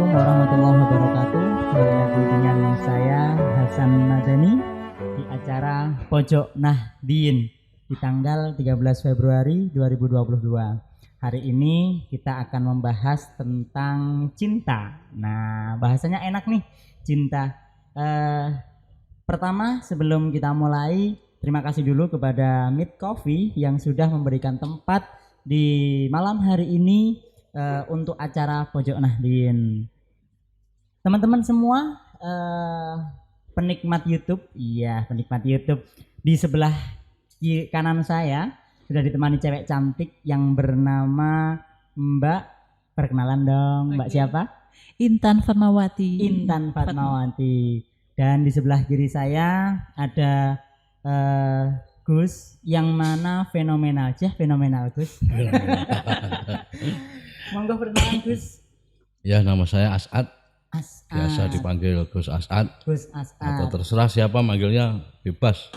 warahmatullahi wabarakatuh. Kembali lagi dengan saya Hasan Madani di acara Pojok Nahdien di tanggal 13 Februari 2022. Hari ini kita akan membahas tentang cinta. Nah, bahasanya enak nih, cinta. Pertama, sebelum kita mulai, terima kasih dulu kepada Meet Coffee yang sudah memberikan tempat di malam hari ini untuk acara Pojok Nahdien. Teman-teman semua penikmat YouTube, penikmat YouTube, di sebelah kanan saya sudah ditemani cewek cantik yang bernama Mbak. Perkenalan dong, Mbak siapa? Intan Fatmawati. Intan Fatmawati. Dan di sebelah kiri saya ada Gus, yang mana fenomenal Gus. Monggo perkenalan Gus. Ya, nama saya As'ad. As'ad. Biasa dipanggil Gus As'ad. Gus As'ad. Atau terserah siapa manggilnya, bebas.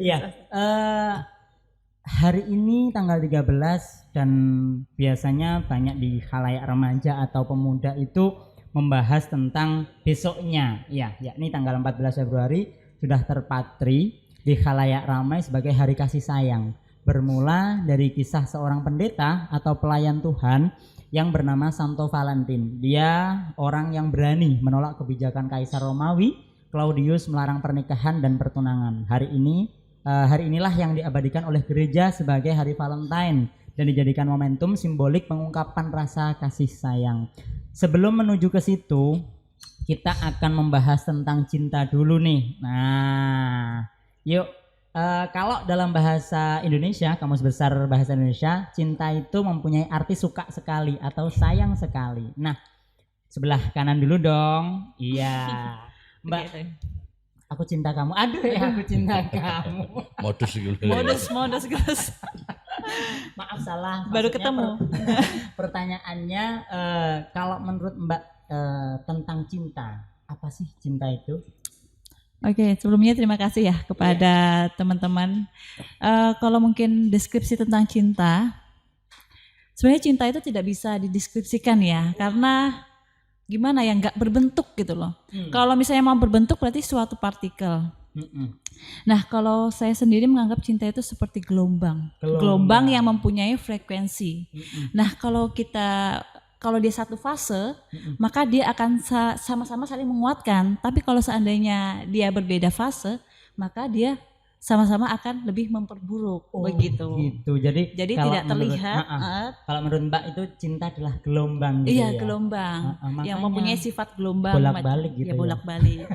Iya. Hari ini tanggal 13 dan biasanya banyak di khalayak remaja atau pemuda itu membahas tentang besoknya. Ya, yakni tanggal 14 Februari sudah terpatri di khalayak ramai sebagai Hari Kasih Sayang. Bermula dari kisah seorang pendeta atau pelayan Tuhan yang bernama Santo Valentin. Dia orang yang berani menolak kebijakan Kaisar Romawi Claudius melarang pernikahan dan pertunangan. Hari inilah yang diabadikan oleh gereja sebagai Hari Valentine dan dijadikan momentum simbolik pengungkapan rasa kasih sayang. Sebelum menuju ke situ, kita akan membahas tentang cinta dulu nih. Nah, yuk. Kalau dalam bahasa Indonesia, Kamus Besar Bahasa Indonesia, cinta itu mempunyai arti suka sekali atau sayang sekali. Nah, sebelah kanan dulu dong. Iya, Mbak. Aku cinta kamu. Aduh ya, aku cinta kamu. Modus gitu. Modus Gus. Maaf salah. Baru Maksudnya ketemu. Pertanyaannya, kalau menurut Mbak tentang cinta, apa sih cinta itu? Oke, sebelumnya terima kasih ya kepada teman-teman. Kalau mungkin deskripsi tentang cinta, sebenarnya cinta itu tidak bisa dideskripsikan ya, karena gimana ya, nggak berbentuk gitu loh. Kalau misalnya mau berbentuk berarti suatu partikel. Nah, kalau saya sendiri menganggap cinta itu seperti gelombang yang mempunyai frekuensi. Nah, kalau dia satu fase, maka dia akan sama-sama saling menguatkan. Tapi kalau seandainya dia berbeda fase, maka dia sama-sama akan lebih memperburuk. Begitu. Gitu. Jadi tidak terlihat. Kalau menurut Mbak itu cinta adalah gelombang gitu iya, ya. Gelombang yang mempunyai sifat gelombang. Bolak-balik gitu. Ya, bolak-balik.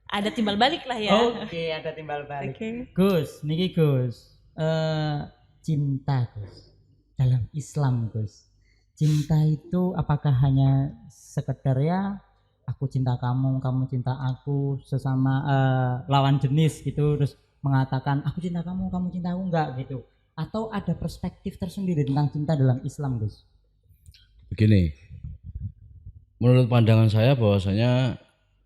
Ada timbal balik lah ya. Oke, ada timbal balik. Okay. Gus, niki Gus. Cinta Gus. Dalam Islam Gus. Cinta itu apakah hanya sekedar ya aku cinta kamu, kamu cinta aku, sesama lawan jenis gitu, terus mengatakan aku cinta kamu, kamu cinta aku, enggak gitu? Atau ada perspektif tersendiri tentang cinta dalam Islam Gus? Begini, menurut pandangan saya bahwasanya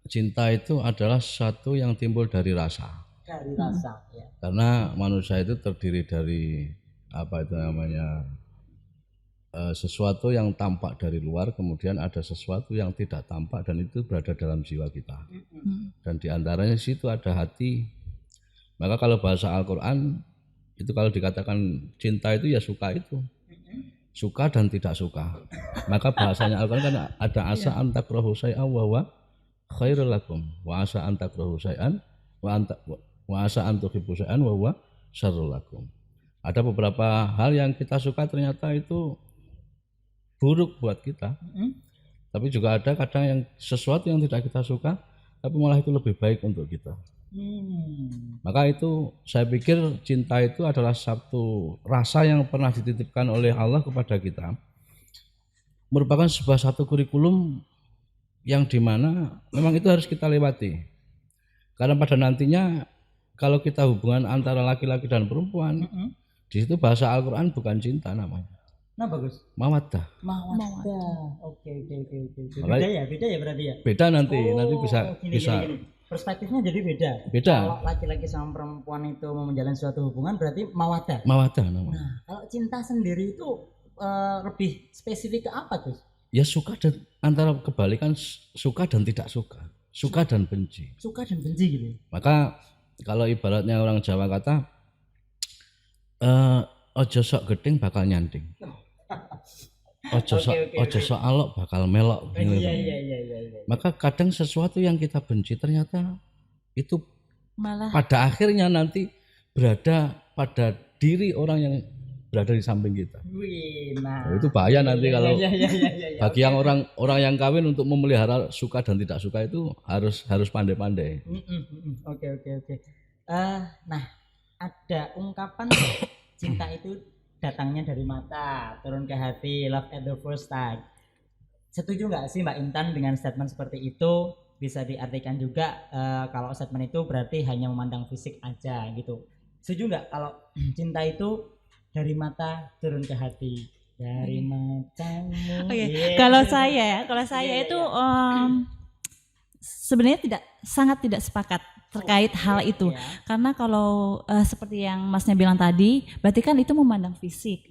cinta itu adalah sesuatu yang timbul dari rasa. Dari rasa, ya. Karena manusia itu terdiri dari sesuatu yang tampak dari luar, kemudian ada sesuatu yang tidak tampak dan itu berada dalam jiwa kita. Dan diantaranya situ ada hati. Maka kalau bahasa Al-Quran itu kalau dikatakan cinta itu ya suka itu. Suka dan tidak suka. Maka bahasanya Al-Quran kan ada asa an takrahu syai'an wa huwa khairul lakum wa asa an takrahu syai'an wa asa an tuhibbu syai'an wa huwa syarrul lakum. Ada beberapa hal yang kita suka ternyata itu buruk buat kita. Tapi juga ada kadang yang sesuatu yang tidak kita suka tapi malah itu lebih baik untuk kita. Maka itu saya pikir cinta itu adalah satu rasa yang pernah dititipkan oleh Allah kepada kita, merupakan satu kurikulum yang dimana memang itu harus kita lewati. Karena pada nantinya kalau kita hubungan antara laki-laki dan perempuan, di situ bahasa Al-Quran bukan cinta namanya. Nah bagus. Mawaddah. Oke. Beda ya berarti ya. Beda nanti Gini. Perspektifnya jadi beda. Kalau laki-laki sama perempuan itu mau menjalin suatu hubungan berarti mawaddah. Mawaddah namanya. Nah, kalau cinta sendiri itu lebih spesifik ke apa tuh? Ya suka dan antara kebalikan suka dan tidak suka, suka dan benci. Suka dan benci gitu. Maka kalau ibaratnya orang Jawa kata ojo sok gedeng bakal nyanting. Ojo sok alok bakal melok. Iya. Maka kadang sesuatu yang kita benci ternyata itu Malah pada akhirnya nanti berada pada diri orang yang berada di samping kita. Wih, nah. Itu bahaya nanti kalau Iya. bagi yang orang yang kawin untuk memelihara suka dan tidak suka itu harus pandai-pandai. Oke. Nah, ada ungkapan cinta itu datangnya dari mata, turun ke hati, love at the first sight. Setuju nggak sih Mbak Intan dengan statement seperti itu? Bisa diartikan juga kalau statement itu berarti hanya memandang fisik aja gitu. Setuju nggak kalau cinta itu dari mata turun ke hati, dari matamu? Oke. Kalau saya itu sebenarnya sangat tidak sepakat terkait hal itu. Karena kalau seperti yang Masnya bilang tadi, berarti kan itu memandang fisik.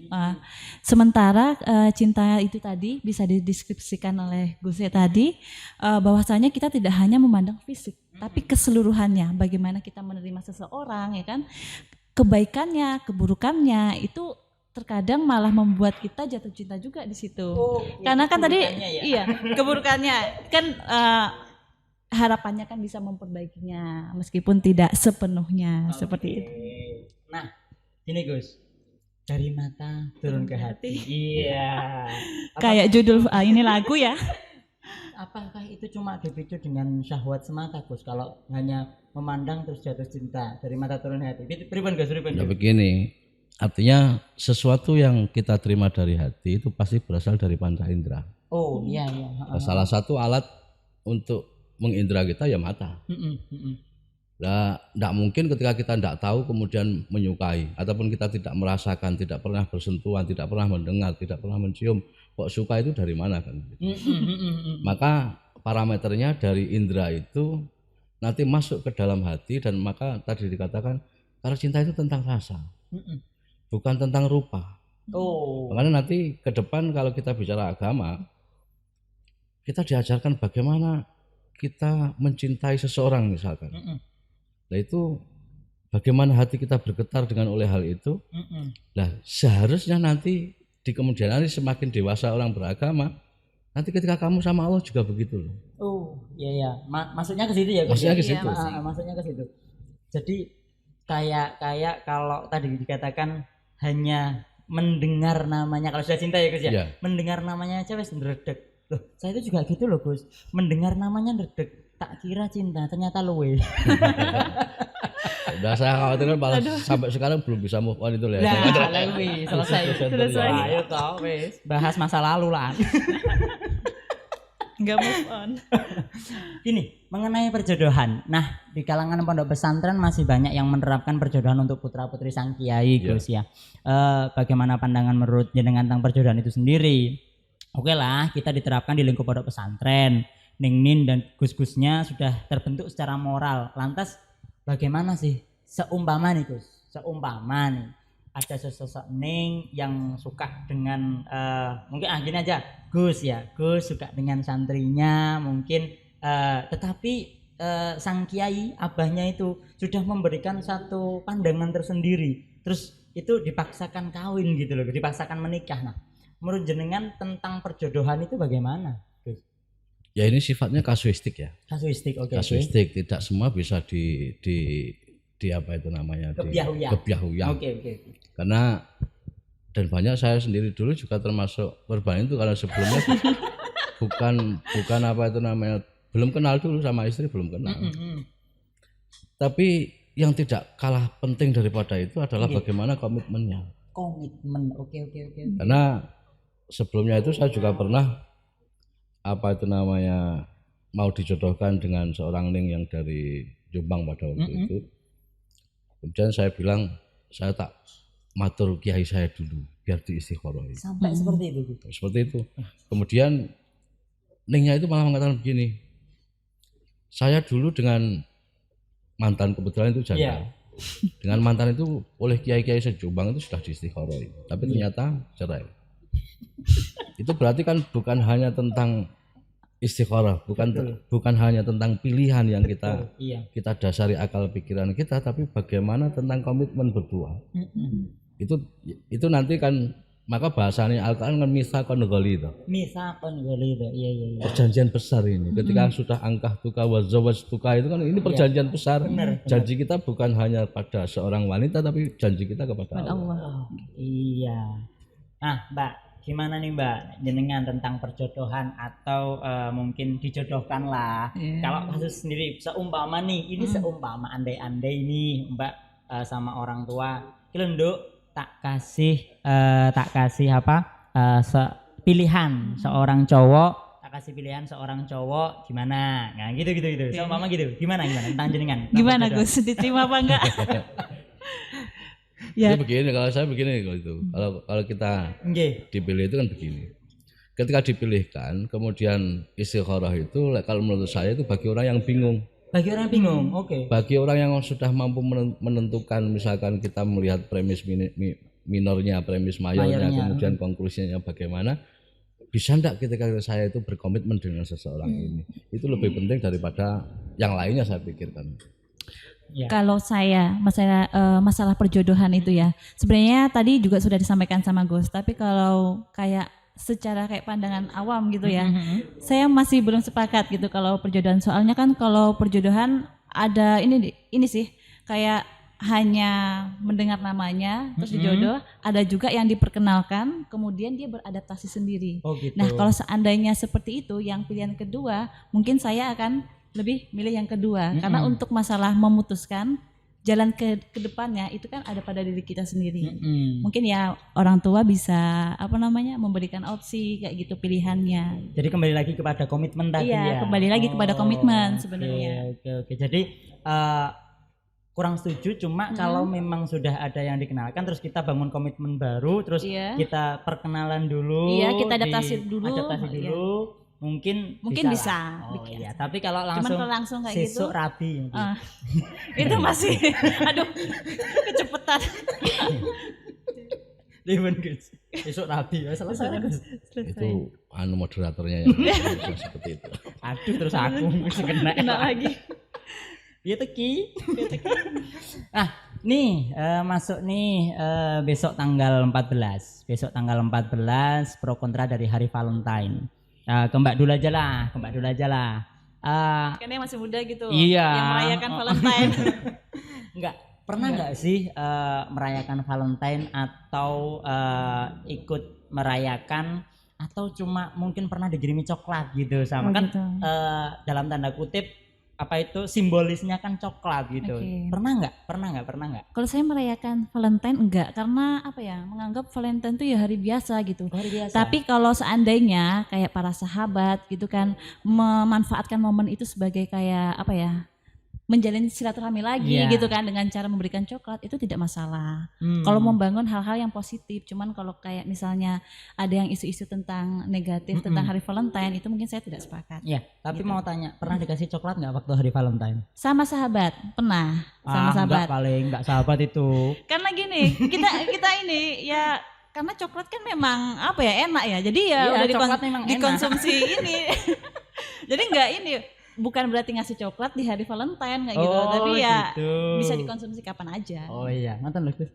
Sementara cinta itu tadi bisa dideskripsikan oleh Gus tadi bahwasanya kita tidak hanya memandang fisik, tapi keseluruhannya. Bagaimana kita menerima seseorang, ya kan? Kebaikannya, keburukannya itu terkadang malah membuat kita jatuh cinta juga di situ. Karena kan tadi iya, keburukannya kan harapannya kan bisa memperbaikinya meskipun tidak sepenuhnya seperti itu. Nah, ini Gus, dari mata turun ke hati. Iya. Kayak judul ini lagu ya. Apakah itu cuma dipicu dengan syahwat semata Gus? Kalau hanya memandang terus jatuh cinta dari mata turun ke hati. Pripun Gus? Ya begini, artinya sesuatu yang kita terima dari hati itu pasti berasal dari panca indera. Oh iya. Salah satu alat untuk mengindra kita ya mata. Nah, tidak mungkin ketika kita tidak tahu kemudian menyukai ataupun kita tidak merasakan, tidak pernah bersentuhan, tidak pernah mendengar, tidak pernah mencium, kok suka itu dari mana kan? Maka parameternya dari indera itu nanti masuk ke dalam hati dan maka tadi dikatakan kalau cinta itu tentang rasa, bukan tentang rupa. Makanya nanti ke depan kalau kita bicara agama, kita diajarkan bagaimana kita mencintai seseorang misalkan. Nah itu bagaimana hati kita bergetar dengan oleh hal itu. Nah seharusnya nanti di kemudian hari semakin dewasa orang beragama, nanti ketika kamu sama Allah juga begitu loh. Oh iya. Maksudnya ke situ ya. Maksudnya ke situ. Maksudnya ke situ. Jadi kayak kalau tadi dikatakan hanya mendengar namanya, kalau sudah cinta ya Gus ya. Mendengar namanya aja wes ndredeg. Loh, saya itu juga gitu loh Gus. Mendengar namanya ndredeg, tak kira cinta, ternyata luwe. Udah saya khawatir malah sampai sekarang belum bisa move on itu lah. Nah, selesai. Ayo toh wes. Bahas masa lalu lah. Enggak move on. Gini, mengenai perjodohan. Nah, di kalangan pondok pesantren masih banyak yang menerapkan perjodohan untuk putra-putri sang kiai Gus ya. Bagaimana pandangan menurut jenengan tentang perjodohan itu sendiri? Oke lah, kita diterapkan di lingkup pondok pesantren. Ning dan gus-gusnya sudah terbentuk secara moral. Lantas bagaimana sih seumpama nih Gus? Seumpama nih ada sosok Ning yang suka dengan mungkin gini aja, Gus suka dengan santrinya mungkin tetapi sang kiai abahnya itu sudah memberikan satu pandangan tersendiri. Terus itu dipaksakan kawin gitu loh, dipaksakan menikah. Nah, menurut jenengan tentang perjodohan itu bagaimana, Gus? Ya ini sifatnya kasuistik ya. Kasuistik, oke. Kasuistik, tidak semua bisa di apa itu namanya? Kebiahuyan. Oke. Karena dan banyak saya sendiri dulu juga termasuk korban itu karena sebelumnya bukan apa itu namanya, belum kenal dulu sama istri, belum kenal. Tapi yang tidak kalah penting daripada itu adalah bagaimana komitmennya. Komitmen, oke. Karena sebelumnya itu saya juga pernah apa itu namanya mau dijodohkan dengan seorang Ning yang dari Jombang pada waktu itu. Kemudian saya bilang saya tak matur kiai saya dulu biar diistikharoi. Sampai seperti itu. Seperti itu. Kemudian Ningnya itu malah mengatakan begini. Saya dulu dengan mantan kebetulan itu janda. Dengan mantan itu oleh kiai-kiai se-Jombang itu sudah diistikharoi. Tapi ternyata cerai. Itu berarti kan bukan hanya tentang istikharah, bukan hanya tentang pilihan yang Iya. kita dasari akal pikiran kita, tapi bagaimana tentang komitmen berdua. Itu nanti kan, maka bahasanya Al-Quran kan mitsaqan ghalidz. Misakon itu. Iya. Perjanjian besar ini. Ketika sudah angkah tuka wa zawajtuka itu kan ini perjanjian besar. Janji kita bukan hanya pada seorang wanita, tapi janji kita kepada Allah. Iya. Nah, Mbak, gimana nih Mbak jenengan tentang perjodohan atau mungkin dijodohkan lah. Kalau kasus sendiri seumpama nih, ini seumpama andai-andai nih Mbak sama orang tua, Kilenduk tak kasih pilihan seorang cowok, tak kasih pilihan seorang cowok gimana? Nah, gitu. Seumpama gitu. Gimana tentang jenengan? Gimana Gus, diterima apa enggak? Ya. Jadi begini, kalau saya begini kalau itu. Kalau kita dipilih itu kan begini. Ketika dipilihkan, kemudian istikharah itu kalau menurut saya itu bagi orang yang bingung. Bagi orang bingung, oke. Bagi orang yang sudah mampu menentukan, misalkan kita melihat premis minornya, premis mayornya, kemudian konklusinya bagaimana, bisa enggak ketika saya itu berkomitmen dengan seseorang ini. Itu lebih penting daripada yang lainnya saya pikirkan. Ya. Kalau saya masalah perjodohan itu ya, sebenarnya tadi juga sudah disampaikan sama Gus, tapi kalau kayak secara kayak pandangan awam gitu ya, saya masih belum sepakat gitu kalau perjodohan. Soalnya kan kalau perjodohan ada ini sih kayak hanya mendengar namanya terus dijodoh, ada juga yang diperkenalkan kemudian dia beradaptasi sendiri. Oh, gitu. Nah kalau seandainya seperti itu, yang pilihan kedua mungkin saya akan lebih milih yang kedua, karena untuk masalah memutuskan jalan ke depannya itu kan ada pada diri kita sendiri. Mungkin ya orang tua bisa memberikan opsi kayak gitu pilihannya. Jadi kembali lagi kepada komitmen tadi ya. Iya, kembali lagi kepada komitmen sebenarnya. Oke. Jadi kurang setuju, cuma kalau memang sudah ada yang dikenalkan terus kita bangun komitmen baru, terus kita perkenalan dulu. Iya, kita adaptasi dulu. Mungkin bisa. Oh iya, tapi kalau langsung kayak sesuk gitu rabi itu masih aduh kecepatan. Liwen Gus. Besok rabi selesai Gus. Itu moderatornya yang seperti itu. Aduh, terus aku kena lagi. Iya teki. Nah, nih masuk nih besok tanggal 14. Besok tanggal 14 pro kontra dari hari Valentine. Ke Mbak Dul aja lah. Kan yang masih muda gitu. Iya. Yang merayakan Valentine. Pernah nggak sih merayakan Valentine atau ikut merayakan, atau cuma mungkin pernah dikirimi coklat gitu sama kan gitu. Dalam tanda kutip simbolisnya kan coklat gitu. Pernah nggak? Kalau saya merayakan Valentine enggak, karena menganggap Valentine itu ya hari biasa gitu. Hari biasa. Tapi kalau seandainya kayak para sahabat gitu kan memanfaatkan momen itu sebagai kayak menjalin silaturahmi lagi gitu kan dengan cara memberikan coklat, itu tidak masalah. Kalau membangun hal-hal yang positif, cuman kalau kayak misalnya ada yang isu-isu tentang negatif tentang hari Valentine, itu mungkin saya tidak sepakat. Iya, tapi mau tanya, pernah dikasih coklat nggak waktu hari Valentine? Sama sahabat, pernah. Sama sahabat. Enggak sahabat itu. Karena gini, kita ini ya karena coklat kan memang enak ya. Jadi ya udah dikonsumsi ini. Jadi enggak bukan berarti ngasih coklat di hari Valentine kayak gitu, tapi ya bisa dikonsumsi kapan aja. Oh iya, nonton loh Gus.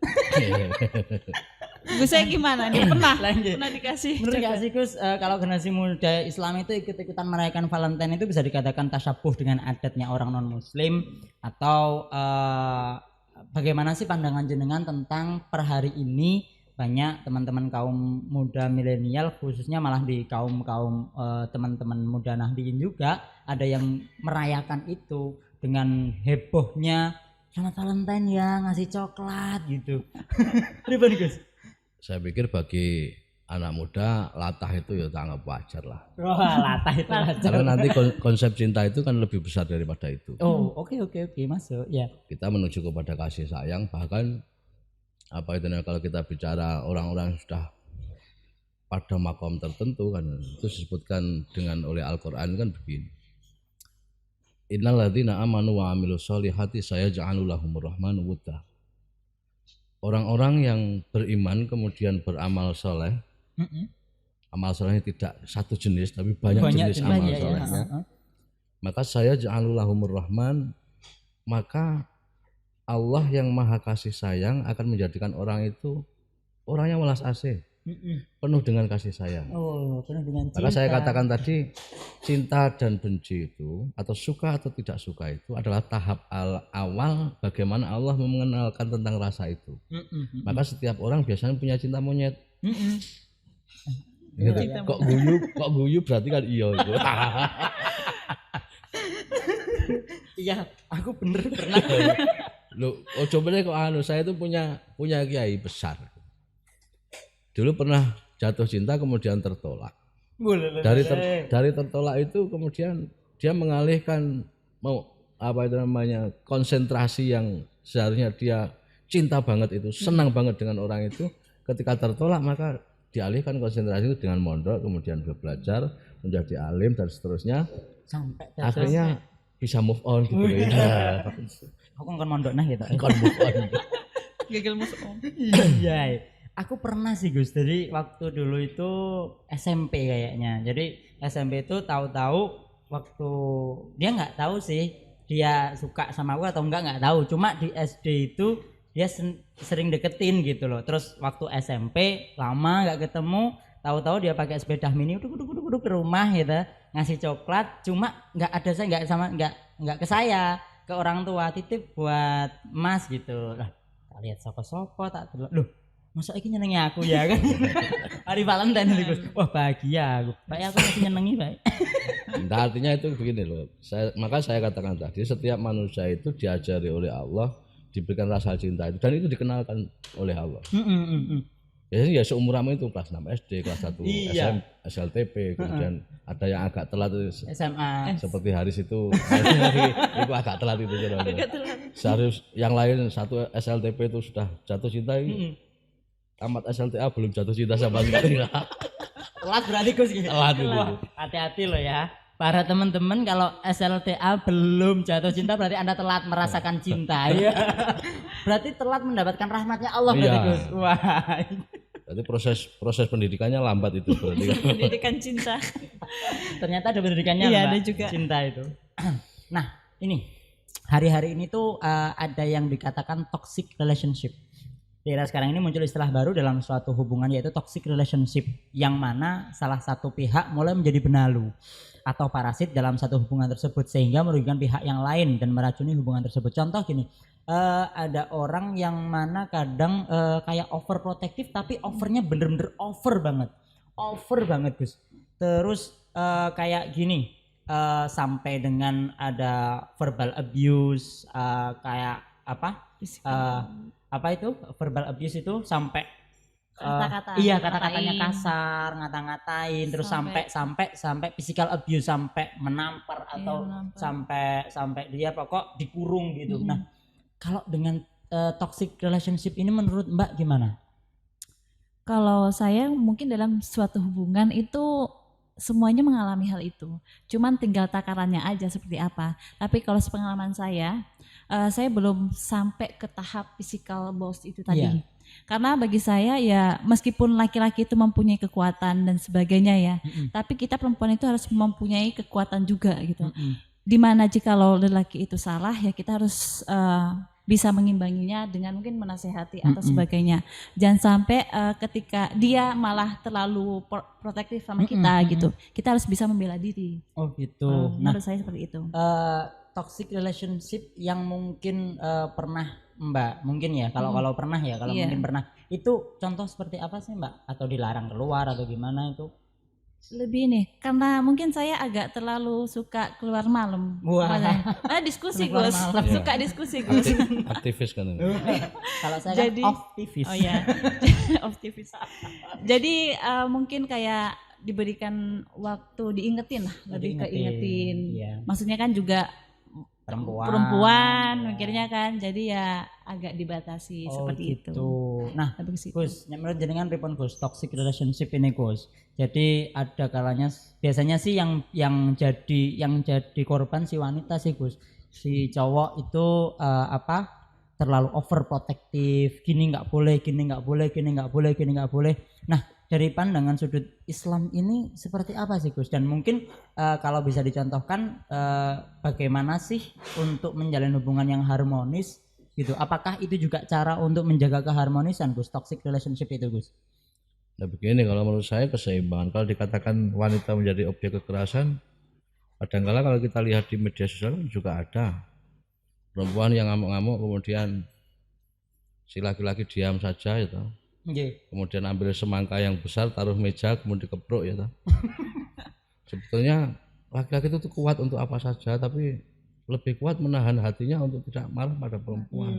Gus saya gimana nih? Pernah dikasih. Menurut dikasih Gus, kalau generasi muda Islam itu ikut-ikutan merayakan Valentine itu bisa dikatakan tasyabuh dengan adatnya orang non Muslim, atau bagaimana sih pandangan jenengan tentang per hari ini? Banyak teman-teman kaum muda milenial, khususnya malah di kaum teman-teman muda Nahdliyin juga ada yang merayakan itu dengan hebohnya, selamat Valentine ya, ngasih coklat gitu. Ribet Gus. Saya pikir bagi anak muda latah itu ya anggap wajar lah. Latah itu wajar. Karena nanti konsep cinta itu kan lebih besar daripada itu. Oh oke masuk ya. Kita menuju kepada kasih sayang, bahkan kalau kita bicara orang-orang sudah pada makom tertentu kan itu disebutkan oleh Al-Qur'an kan begini. Innal ladzina amanu wa amilus solihati sayaj'alu lahumur rahmanu wudda. Orang-orang yang beriman kemudian beramal soleh, amal solehnya tidak satu jenis tapi banyak jenis amal ya, solehnya. ya. Maka saya ja'alulahumur rahman, maka Allah yang maha kasih sayang akan menjadikan orang itu orang yang welas asih, penuh dengan kasih sayang. Oh, penuh dengan cinta. Maka saya katakan tadi, cinta dan benci itu atau suka atau tidak suka itu adalah tahap awal bagaimana Allah mengenalkan tentang rasa itu. Maka setiap orang biasanya punya cinta monyet. Gitu. Kok guyu berarti kan iya itu. Iya, aku bener pernah. Loh, coba deh kok saya itu punya kiai besar. Dulu pernah jatuh cinta kemudian tertolak. Dari tertolak itu kemudian dia mengalihkan konsentrasi yang seharusnya dia cinta banget itu, senang banget dengan orang itu, ketika tertolak maka dialihkan konsentrasi itu dengan mondok, kemudian belajar menjadi alim dan seterusnya. Sampai akhirnya bisa move on gitu ya. Aku kan mondok nah gitu. Kon move on. Gagal move on. Iya. Aku pernah sih Gus. Jadi waktu dulu itu SMP kayaknya. Jadi SMP itu tahu-tahu waktu dia nggak tahu sih dia suka sama aku atau nggak tahu. Cuma di SD itu dia sering deketin gitu loh. Terus waktu SMP lama nggak ketemu, tahu-tahu dia pakai sepeda mini duduk ke rumah gitu, ngasih coklat. Cuma nggak ada saya nggak ke saya. Ke orang tua, titip buat Mas gitu lah. Tak lihat soko-soko tak delok. Loh, masa iki nyenengi aku ya kan? Hari Valentine itu Gus. Wah, bahagia aku. Pak aku masih nyenengi, Pak. Nah, artinya itu begini loh. Maka saya katakan tadi setiap manusia itu diajari oleh Allah, diberikan rasa cinta itu dan itu dikenalkan oleh Allah. Biasanya ya seumuran itu kelas 6 SD, kelas 1 SM, SLTP, kemudian ada yang agak telat SMA. Seperti Haris itu agak telat itu. Seharus yang lain satu SLTP itu sudah jatuh cinta ini. Tamat SLTA belum jatuh cinta sama sekali. Telat berarti Gus. Telat itu. Hati-hati loh ya. Para teman-teman kalau SLTA belum jatuh cinta berarti Anda telat merasakan cinta ya. Berarti telat mendapatkan rahmatnya Allah berarti Gus. Wah. Berarti proses pendidikannya lambat itu berarti. Pendidikan cinta. Ternyata ada pendidikannya iya, Mbak, ada juga cinta itu. Nah, ini hari-hari ini tuh ada yang dikatakan toxic relationship. Di era sekarang ini muncul istilah baru dalam suatu hubungan yaitu toxic relationship, yang mana salah satu pihak mulai menjadi benalu atau parasit dalam satu hubungan tersebut sehingga merugikan pihak yang lain dan meracuni hubungan tersebut. Contoh gini, ada orang yang mana kadang kayak overprotective tapi overnya bener-bener over banget Gus. Terus kayak gini, sampai dengan ada verbal abuse, kayak apa itu verbal abuse itu sampai kata-katanya kasar, ngata-ngatain, terus sampai physical abuse, sampai menampar atau sampai dia pokok dikurung gitu. Nah, kalau dengan toxic relationship ini menurut Mbak gimana? Kalau saya mungkin dalam suatu hubungan itu semuanya mengalami hal itu. Cuman tinggal takarannya aja seperti apa. Tapi kalau sepengalaman saya belum sampai ke tahap physical abuse itu tadi. Yeah. Karena bagi saya ya meskipun laki-laki itu mempunyai kekuatan dan sebagainya ya, tapi kita perempuan itu harus mempunyai kekuatan juga gitu. Dimana jikalau lelaki itu salah ya kita harus bisa mengimbanginya dengan mungkin menasehati atau sebagainya. Jangan sampai ketika dia malah terlalu protektif sama kita gitu. Kita harus bisa membela diri. Oh gitu. Menurut saya seperti itu. Toxic relationship yang mungkin pernah Mbak, mungkin ya kalau pernah ya, kalau mungkin pernah, itu contoh seperti apa sih Mbak? Atau dilarang keluar atau gimana itu? Lebih nih, karena mungkin saya agak terlalu suka keluar malam. Diskusi Gus, suka diskusi Gus. Aktivis kan. Kalau saya jadi, kan aktivis. Oh ya, aktivis. Jadi mungkin kayak diberikan waktu, diingetin lah, lebih keingetin. Iya. Maksudnya kan juga perempuan mikirnya kan, jadi ya agak dibatasi seperti gitu. itu. Nah, Gus, menurut jenengan pripun Gus toxic relationship ini Gus? Jadi ada kalanya biasanya sih yang jadi korban si wanita sih Gus. Si cowok itu terlalu overprotective, gini nggak boleh. Nah, dari pandangan sudut Islam ini seperti apa sih Gus? Dan mungkin kalau bisa dicontohkan bagaimana sih untuk menjalin hubungan yang harmonis gitu? Apakah itu juga cara untuk menjaga keharmonisan Gus? Toxic relationship itu Gus? Nah begini, kalau menurut saya keseimbangan. Kalau dikatakan wanita menjadi objek kekerasan, kadang-kala kalau kita lihat di media sosial juga ada perempuan yang ngamuk-ngamuk kemudian si laki-laki diam saja itu. Kemudian ambil semangka yang besar taruh meja kemudian dikepruk ya toh. Sebetulnya laki-laki itu kuat untuk apa saja, tapi lebih kuat menahan hatinya untuk tidak marah pada perempuan.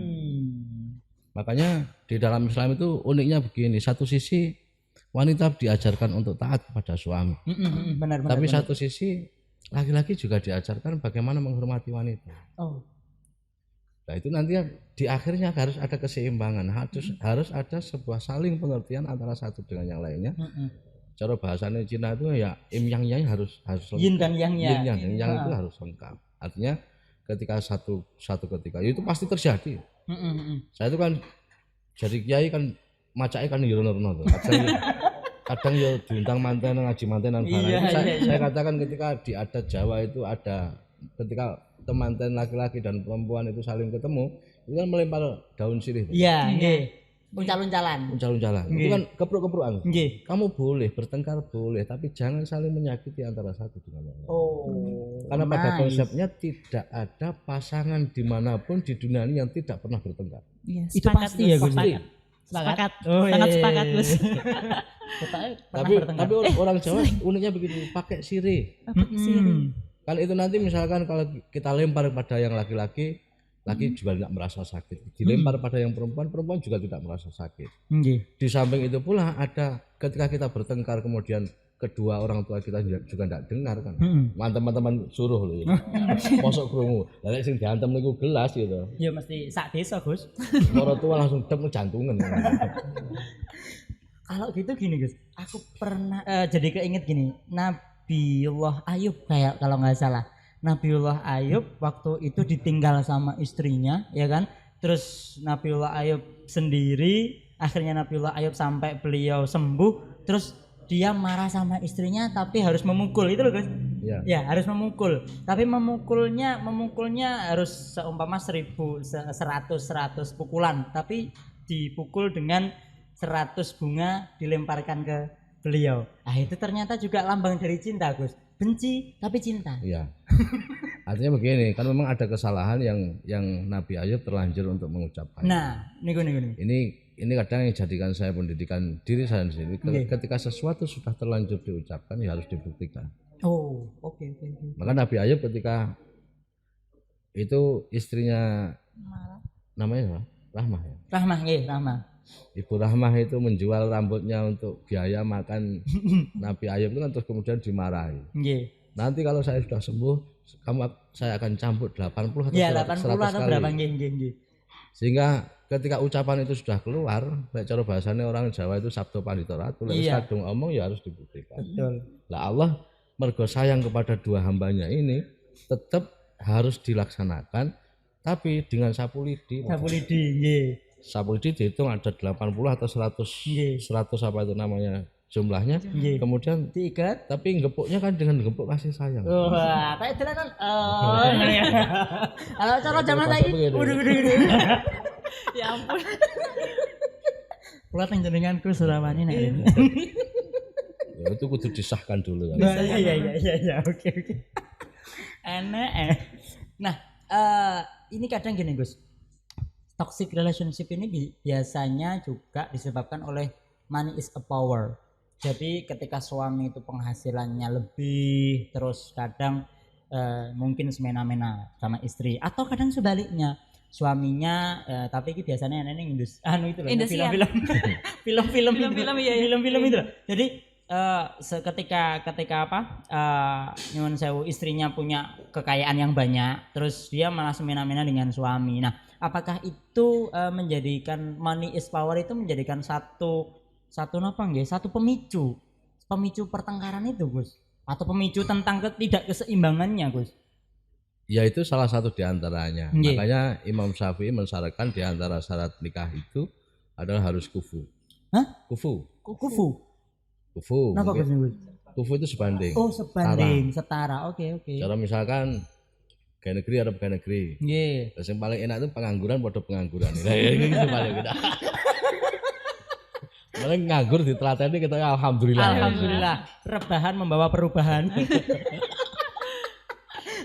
Makanya di dalam Islam itu uniknya begini, satu sisi wanita diajarkan untuk taat kepada suami, benar, tapi benar. satu sisi laki-laki juga diajarkan bagaimana menghormati wanita. Nah itu nanti di akhirnya harus ada keseimbangan, harus ada sebuah saling pengertian antara satu dengan yang lainnya. Cara bahasanya Cina itu ya yin yang yang harus lengkap. Yin dan yang-nya. Yin yang itu harus lengkap. Artinya ketika satu ketika itu pasti terjadi. Saya itu kan jadi kiai kan macake kan ngirono-rono. Kadang ya diundang manten ngaji mantenan barang. Saya katakan ketika di adat Jawa itu ada ketika temanten laki-laki dan perempuan itu saling ketemu, itu kan melempar daun sirih. Iya, nggih. Uncal-uncalan. Itu kan kepruk-keprukan. Nggih. Kamu boleh bertengkar boleh, tapi jangan saling menyakiti antara satu dengan yang lain. Karena pada konsepnya tidak ada pasangan dimanapun di dunia ini yang tidak pernah bertengkar. Iya, Itu pasti ya Gus. Sepakat. Sangat sepakat Gus. Tapi orang Jawa uniknya begitu, pakai sirih. Kalau itu nanti misalkan kalau kita lempar pada yang laki-laki juga tidak merasa sakit. Dilempar pada yang perempuan juga tidak merasa sakit. Di samping itu pula ada ketika kita bertengkar kemudian kedua orang tua kita juga tidak dengar kan. Teman-teman suruh loh ini. Mosok krungu. Lah nek sing diantem niku gelas gitu. Ya mesti sak desa, Gus. Orang tua langsung dem jantungan. Kalau gitu gini, Gus. Aku pernah jadi keinget gini. Nabiullah Ayub kayak kalau nggak salah. Nabiullah Ayub waktu itu ditinggal sama istrinya, ya kan? Terus Nabiullah Ayub sendiri, akhirnya Nabiullah Ayub sampai beliau sembuh, terus dia marah sama istrinya tapi harus memukul itu loh Gus. Ya harus memukul. Tapi memukulnya harus seumpama 100 pukulan, tapi dipukul dengan 100 bunga dilemparkan ke beliau. Itu ternyata juga lambang dari cinta Gus. Benci tapi cinta. Iya. Artinya begini, kan memang ada kesalahan yang Nabi Ayub terlanjur untuk mengucapkan. Nah, ini kadang yang jadikan saya pendidikan diri saya sendiri. Ketika sesuatu sudah terlanjur diucapkan ya harus dibuktikan. Oke. Maka Nabi Ayub ketika itu istrinya namanya Rahmah ya. Rahmah. Ibu Rahmah itu menjual rambutnya untuk biaya makan Nabi Ayub itu kan terus kemudian dimarahi. Nanti kalau saya sudah sembuh, saya akan campur 80 atau 100 kali. Berapa? Sehingga ketika ucapan itu sudah keluar, cara bahasanya orang Jawa itu sabdo pandito ratu, kadung omong ya harus dibuktikan. Betul. Lah Allah mergo sayang kepada dua hambanya ini tetap harus dilaksanakan, tapi dengan sapu lidi. Sapu lidi dihitung ada 80 atau 100 apa itu namanya jumlahnya. Kemudian diikat, tapi gepuknya kan dengan gepuk kasih sayang. Kayak dolanan. Kalau cara zaman saiki udah. Ya ampun. Kula panjenenganku surawani nek. Ya itu kudu disahkan dulu kan. Iya, oke. Enak. Nah, ini kadang gini Gus. Toxic relationship ini biasanya juga disebabkan oleh money is a power. Jadi ketika suami itu penghasilannya lebih, terus kadang mungkin semena-mena sama istri, atau kadang sebaliknya suaminya tapi ini biasanya neneng film-film itu loh. Jadi ketika nyuwun sewu istrinya punya kekayaan yang banyak, terus dia malah semena-mena dengan suami. Nah, apakah itu menjadikan money is power itu menjadikan satu pemicu pertengkaran itu Gus, atau pemicu tentang ketidakkeseimbangannya Gus? Ya itu salah satu diantaranya. Makanya Imam Syafi'i mensyaratkan diantara syarat nikah itu adalah harus kufu. Hah? Kufu. Kufu. Napa Gus niku? Kufu itu sebanding. Oh, sebanding, setara. Oke. Cara misalkan pegawai negeri atau pegawai negeri. Nggih. Terus yang paling enak itu pengangguran pada pengangguran. Nah, ini gitu paling enak. Malah nganggur ditelateni kita alhamdulillah. Alhamdulillah, rebahan membawa perubahan.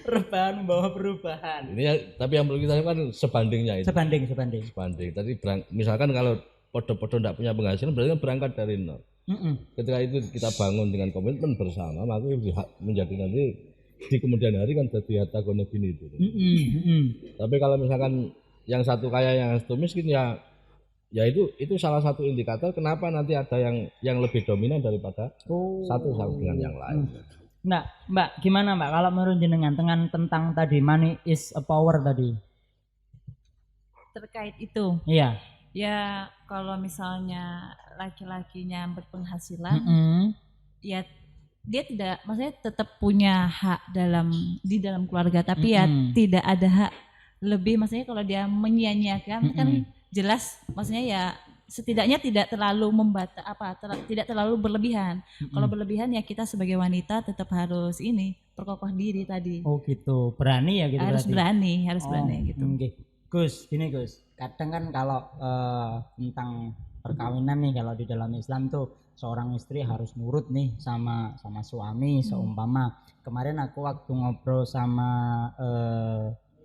Rebahan membawa perubahan. Ini ya, tapi yang perlu kita lakukan sebandingnya itu. Sebanding. Sebanding. Tadi misalkan kalau podo-podo tidak punya penghasilan berarti kan berangkat dari nol. Ketika itu kita bangun dengan komitmen bersama, maka itu menjadi nanti di kemudian hari kan jadi harta gono gini itu. Tapi kalau misalkan yang satu kaya yang satu miskin ya itu salah satu indikator kenapa nanti ada yang lebih dominan daripada satu dengan yang lain. Nah, Mbak, gimana Mbak kalau menurut jenengan tentang tadi money is a power tadi? Terkait itu. Iya. Ya kalau misalnya laki-lakinya berpenghasilan, ya dia tidak, maksudnya tetap punya hak di dalam keluarga, tapi ya tidak ada hak lebih, maksudnya kalau dia menyia-nyiakan kan jelas, maksudnya ya setidaknya tidak terlalu tidak terlalu berlebihan. Kalau berlebihan ya kita sebagai wanita tetap harus perkokoh diri tadi. Oh gitu, berani ya gitu. Harus berani gitu. Okay. Gus, gini Gus, kadang kan kalau tentang perkawinan nih, kalau di dalam Islam tuh seorang istri harus nurut nih sama suami. Seumpama kemarin aku waktu ngobrol sama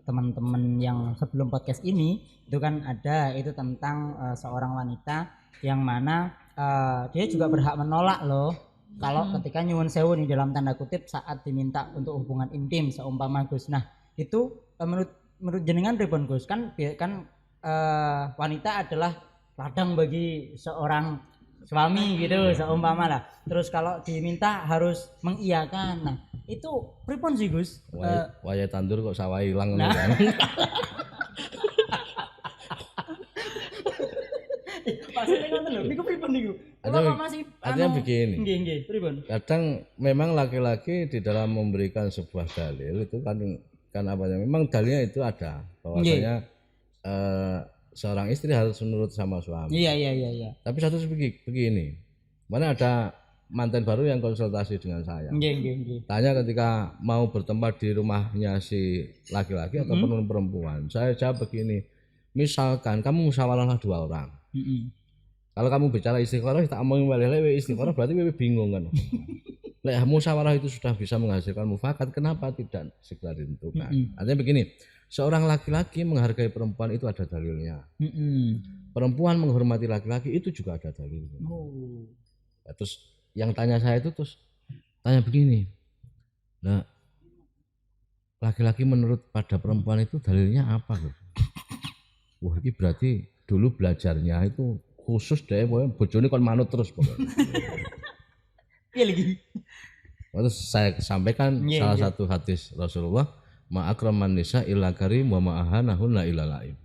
teman-teman yang sebelum podcast ini itu kan ada itu tentang seorang wanita yang mana dia juga berhak menolak loh kalau ketika nyuwun sewu nih dalam tanda kutip saat diminta untuk hubungan intim seumpama Gus. Nah itu menurut jenengan pripun Gus, kan wanita adalah ladang bagi seorang suami gitu seumpama lah. Terus kalau diminta harus mengiyakan. Nah, itu pripun sih Gus? Waya tandur kok sawah ilang ngono kan. Maksudnya ngoten lho, niku pripun niku? Artinya begini. Nggih, pripun? Kadang memang laki-laki di dalam memberikan sebuah dalil itu kan memang dalilnya itu ada bahwasanya seorang istri harus menurut sama suami. Iya. Tapi satu begini, mana ada mantan baru yang konsultasi dengan saya. Nggih. Tanya ketika mau bertempat di rumahnya si laki-laki ataupun perempuan. Saya jawab begini, misalkan kamu musyawarahlah 2 orang. Kalau kamu bicara istiqoroh, tak omongin walih istiqoroh berarti wewe bingung kan. Lek musyawarah itu sudah bisa menghasilkan mufakat, kenapa tidak segera ditentukan? Artinya begini, seorang laki-laki menghargai perempuan itu ada dalilnya. Perempuan menghormati laki-laki itu juga ada dalilnya. Ya, terus yang tanya saya itu tanya begini, nah laki-laki menurut pada perempuan itu dalilnya apa? Wah ini berarti dulu belajarnya itu khusus deh, bojone kon manut terus pokoknya. Iya lagi. Terus saya sampaikan salah satu hadis Rasulullah, ma'akraman nisa illa karim wa ma'ahanahunna illa laim.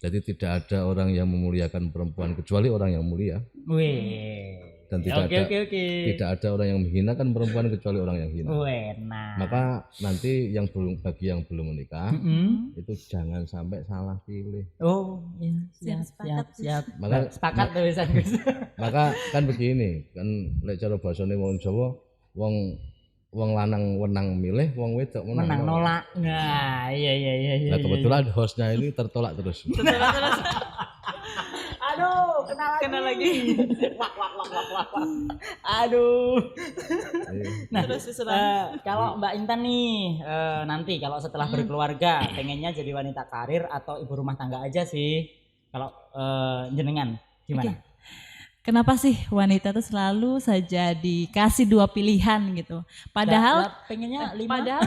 Jadi tidak ada orang yang memuliakan perempuan kecuali orang yang mulia. Dan tidak ada orang yang menghinakan perempuan kecuali orang yang hina. Maka nanti bagi yang belum menikah itu jangan sampai salah pilih. Oh iya, siap. Maka sepakat tulisan Gus. Maka kan begini, kan lek cara basane wong Jawa, wong lanang wenang milih, wong wedok menang nolak. Nah, iya. Nah, kebetulan hostnya ini tertolak terus. Aduh, kena lagi. Wak. Aduh. Nah, kalau Mbak Intan nih nanti kalau setelah berkeluarga pengennya jadi wanita karir atau ibu rumah tangga aja sih? Kalau jenengan gimana? Okay. Kenapa sih wanita tuh selalu saja dikasih 2 pilihan gitu? Padahal pengennya 5. Padahal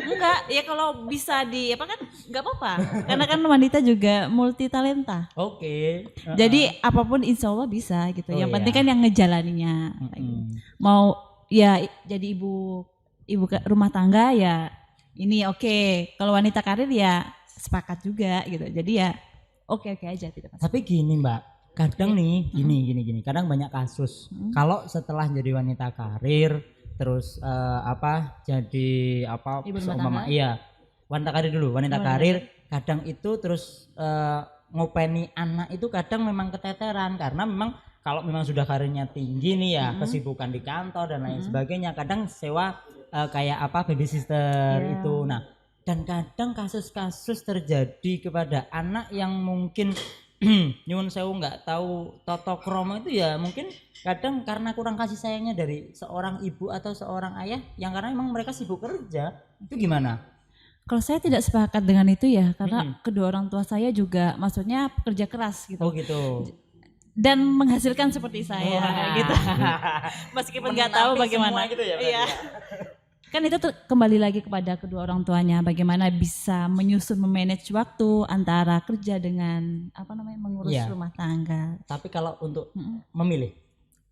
enggak, ya kalau bisa kan enggak apa-apa. Karena kan wanita juga multi talenta. Oke. Jadi apapun insya Allah bisa gitu. Yang penting kan yang ngejalaninya. Mau ya jadi ibu rumah tangga ya ini oke. Kalau wanita karir ya sepakat juga gitu. Jadi ya oke aja tidak masalah. Tapi gini Mbak. Kadang nih gini kadang banyak kasus kalau setelah jadi wanita karir terus jadi ibu rumah tangga. Iya, wanita karir dulu, wanita karir kadang itu terus ngopeni anak itu kadang memang keteteran karena memang kalau memang sudah karirnya tinggi nih ya, kesibukan di kantor dan lain sebagainya, kadang sewa kayak apa babysitter itu. Nah, dan kadang kasus-kasus terjadi kepada anak yang mungkin nyuwun sewu nggak tahu toto kromo itu ya, mungkin kadang karena kurang kasih sayangnya dari seorang ibu atau seorang ayah yang karena memang mereka sibuk kerja. Itu gimana? Kalau saya tidak sepakat dengan itu ya, karena kedua orang tua saya juga maksudnya pekerja keras gitu. Oh gitu. Dan menghasilkan seperti saya gitu. Meskipun nggak tahu Menampik bagaimana. semua gitu ya, berarti Iya. ya? Kan itu kembali lagi kepada kedua orang tuanya, bagaimana bisa menyusun, memanage waktu antara kerja dengan mengurus Iya. rumah tangga. Tapi kalau untuk memilih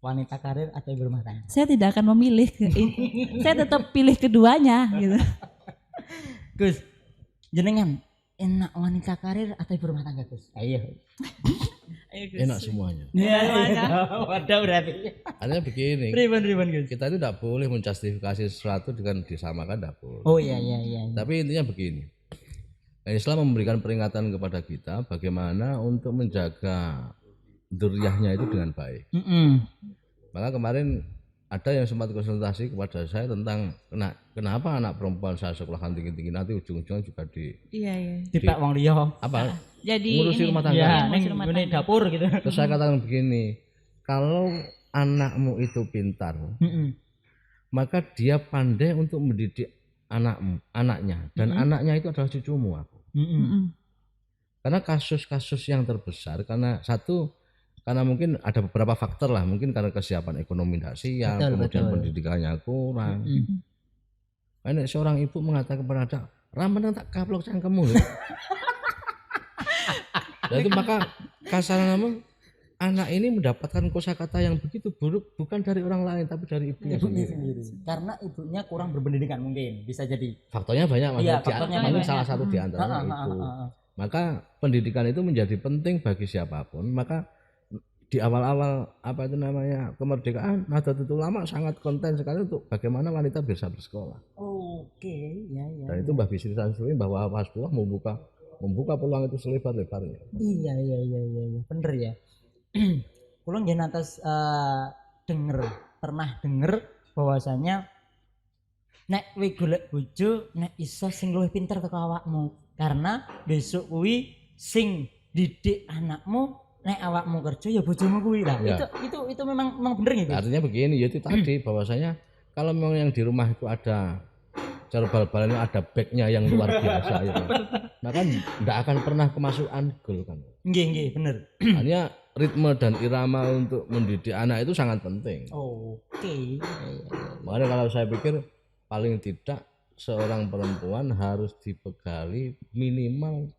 wanita karir atau ibu rumah tangga? Saya tidak akan memilih, saya tetap pilih keduanya gitu. Gus, jenengan enak wanita karir atau ibu rumah tangga, Gus? Ayo. Enak semuanya. Wadah berarti. Artinya begini, Ribbon Gus. kita itu tidak boleh menjustifikasi sesuatu dengan disamakan, tidak boleh. Oh iya. Tapi intinya begini, Islam memberikan peringatan kepada kita bagaimana untuk menjaga dzurriyyahnya itu dengan baik. Maka kemarin ada yang sempat konsultasi kepada saya tentang kenapa anak perempuan saya sekolahkan tinggi-tinggi nanti ujung-ujungnya juga Tidak wong liya. apa? Jadi Ngurusi rumah tangga. Ya, ngurusi ning rumah ngene tangga. dapur gitu. Terus saya katakan begini, kalau anakmu itu pintar, maka dia pandai untuk mendidik anaknya, dan anaknya itu adalah cucumu. Karena kasus-kasus yang terbesar karena mungkin ada beberapa faktor lah, mungkin karena kesiapan ekonomi tidak siap, kemudian pendidikannya kurang. Ini seorang ibu mengatakan kepada anak, "Ramen tak kaplok cangkemmu." Dan itu maka kasaran namun anak ini mendapatkan kosakata yang begitu buruk bukan dari orang lain tapi dari ibunya sendiri. Karena ibunya kurang berpendidikan mungkin, bisa jadi. Faktornya banyak, Iya, faktornya ini banyak. salah satu di antaranya itu. Maka pendidikan itu menjadi penting bagi siapapun. Maka di awal-awal kemerdekaan, Nahdlatul Ulama sangat konten sekali untuk bagaimana wanita bisa bersekolah. Oke, ya. Dan itu Mbah Bisri Samsudin bahwa Hasbullah membuka peluang itu selebar-lebarnya. Iya. Bener ya. Kulo nggih atas pernah denger bahwasanya nek kowe golek bojo nek iso sing luwih pinter teko awakmu, karena besok kuwi sing didik anakmu nek awakmu kerja ya bojomu kuwi lah. Ya. Itu memang bener gitu. Artinya begini, ya itu tadi bahwasanya kalau memang yang di rumah itu ada cara bal-balannya, ada backnya yang luar biasa itu, maka tidak akan pernah kemasukan gol kan. Nggih, bener. Hanya ritme dan irama untuk mendidik anak itu sangat penting. Oke. Makanya kalau saya pikir paling tidak seorang perempuan harus dibekali minimal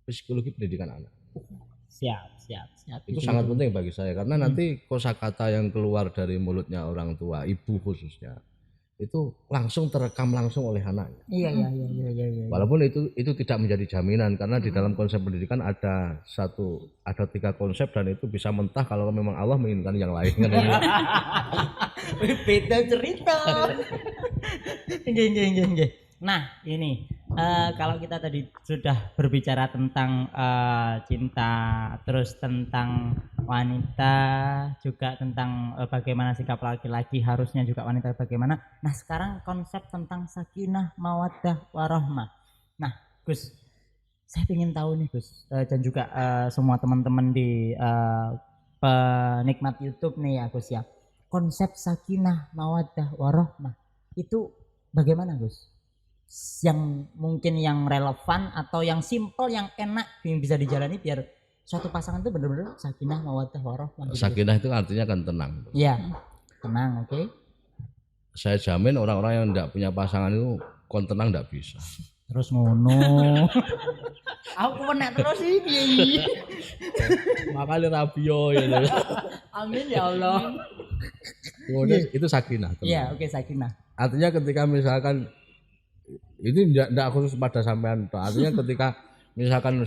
psikologi pendidikan anak. Siap. Itu sangat penting bagi saya karena nanti kosakata yang keluar dari mulutnya orang tua, ibu khususnya, itu langsung terekam langsung oleh anaknya. Iya. Walaupun itu tidak menjadi jaminan karena di dalam konsep pendidikan ada 3 konsep dan itu bisa mentah kalau memang Allah menginginkan yang lain. Beda cerita. Nggih. Nah, ini kalau kita tadi sudah berbicara tentang cinta, terus tentang wanita, juga tentang bagaimana sikap laki-laki, harusnya juga wanita bagaimana. Nah, sekarang konsep tentang sakinah, mawaddah, warahmah. Nah, Gus, saya ingin tahu nih Gus, dan juga semua teman-teman di penikmat YouTube nih ya Gus ya. Konsep sakinah, mawaddah, warahmah itu bagaimana Gus? Yang mungkin yang relevan atau yang simple, yang enak, yang bisa dijalani biar suatu pasangan itu benar-benar sakinah, mawaddah, warahmah. Gitu. Sakinah itu artinya kan tenang. Iya, tenang, oke. Saya jamin orang-orang yang tidak punya pasangan itu kon tenang tidak bisa. Terus ngono. Aku pernah terus ini. Makanya rabio ya. Amin ya Allah. Kemudian itu sakinah. Iya, oke, sakinah. Artinya ketika misalkan ini tidak khusus pada sampean, artinya ketika misalkan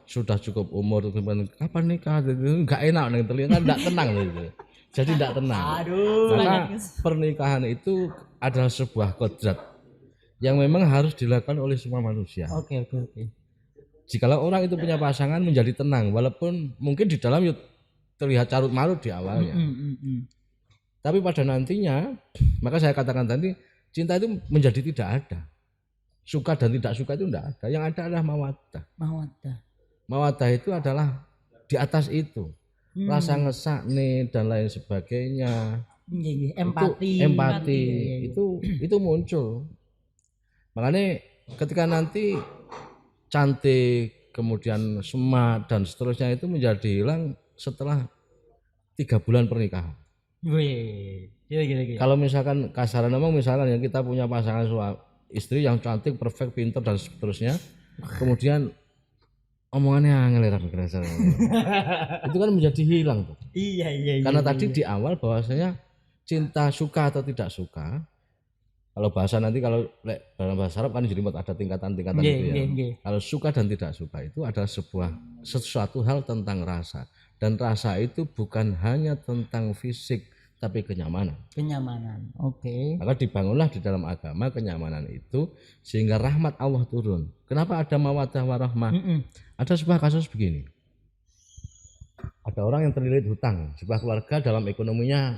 sudah cukup umur, kapan nikah, itu nggak enak nih telinga, nggak tenang gitu. Jadi tidak tenang. Aduh. Maka pernikahan itu adalah sebuah kodrat yang memang harus dilakukan oleh semua manusia. Oke. Jikalau orang itu punya pasangan menjadi tenang, walaupun mungkin di dalam terlihat carut marut di awalnya. Tapi pada nantinya, maka saya katakan tadi, cinta itu menjadi tidak ada. Suka dan tidak suka itu tidak ada. Yang ada adalah mawaddah. Mawaddah itu adalah di atas itu. Rasa ngesakne dan lain sebagainya. Empati itu muncul. Makanya ketika nanti cantik, kemudian smart dan seterusnya itu menjadi hilang setelah 3 bulan pernikahan. Kalau misalkan kasaran ngomong, misalkan yang kita punya pasangan istri yang cantik, perfect, pintar dan seterusnya, kemudian omongannya angel itu kan menjadi hilang tuh. Iya. Karena tadi di awal bahwasanya cinta suka atau tidak suka, kalau bahasa nanti kalau dalam bahasa Arab kan jadi ada tingkatan-tingkatan itu ya. Kalau suka dan tidak suka itu adalah sesuatu hal tentang rasa, dan rasa itu bukan hanya tentang fisik tapi kenyamanan. Oke. Maka dibangunlah di dalam agama kenyamanan itu sehingga rahmat Allah turun. Kenapa ada mawaddah warahmah? Ada sebuah kasus begini. Ada orang yang terlilit hutang, sebuah keluarga dalam ekonominya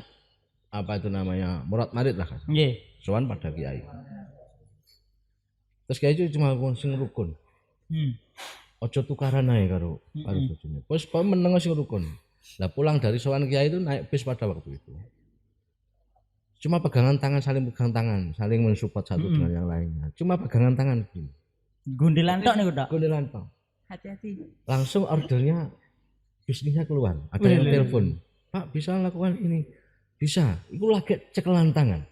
apa itu namanya murad marid lah. Sowan pada kiai. Terus kiai itu cuma sing rukun. Ojo tukaran ae karo bojone. Wis meneng sing rukun. Lah pulang dari sowan kiai itu naik bis pada waktu itu. Cuma pegangan tangan, saling pegang tangan, saling mensupport satu dengan yang lainnya. Cuma pegangan tangan gini. Gundelan tok niku, Dok. Gundelan tok. Hati-hati. Langsung ordernya bisnisnya keluar. Ada yang telepon. Pak bisa lakukan ini. Bisa. Itu lagi cekelan tangan.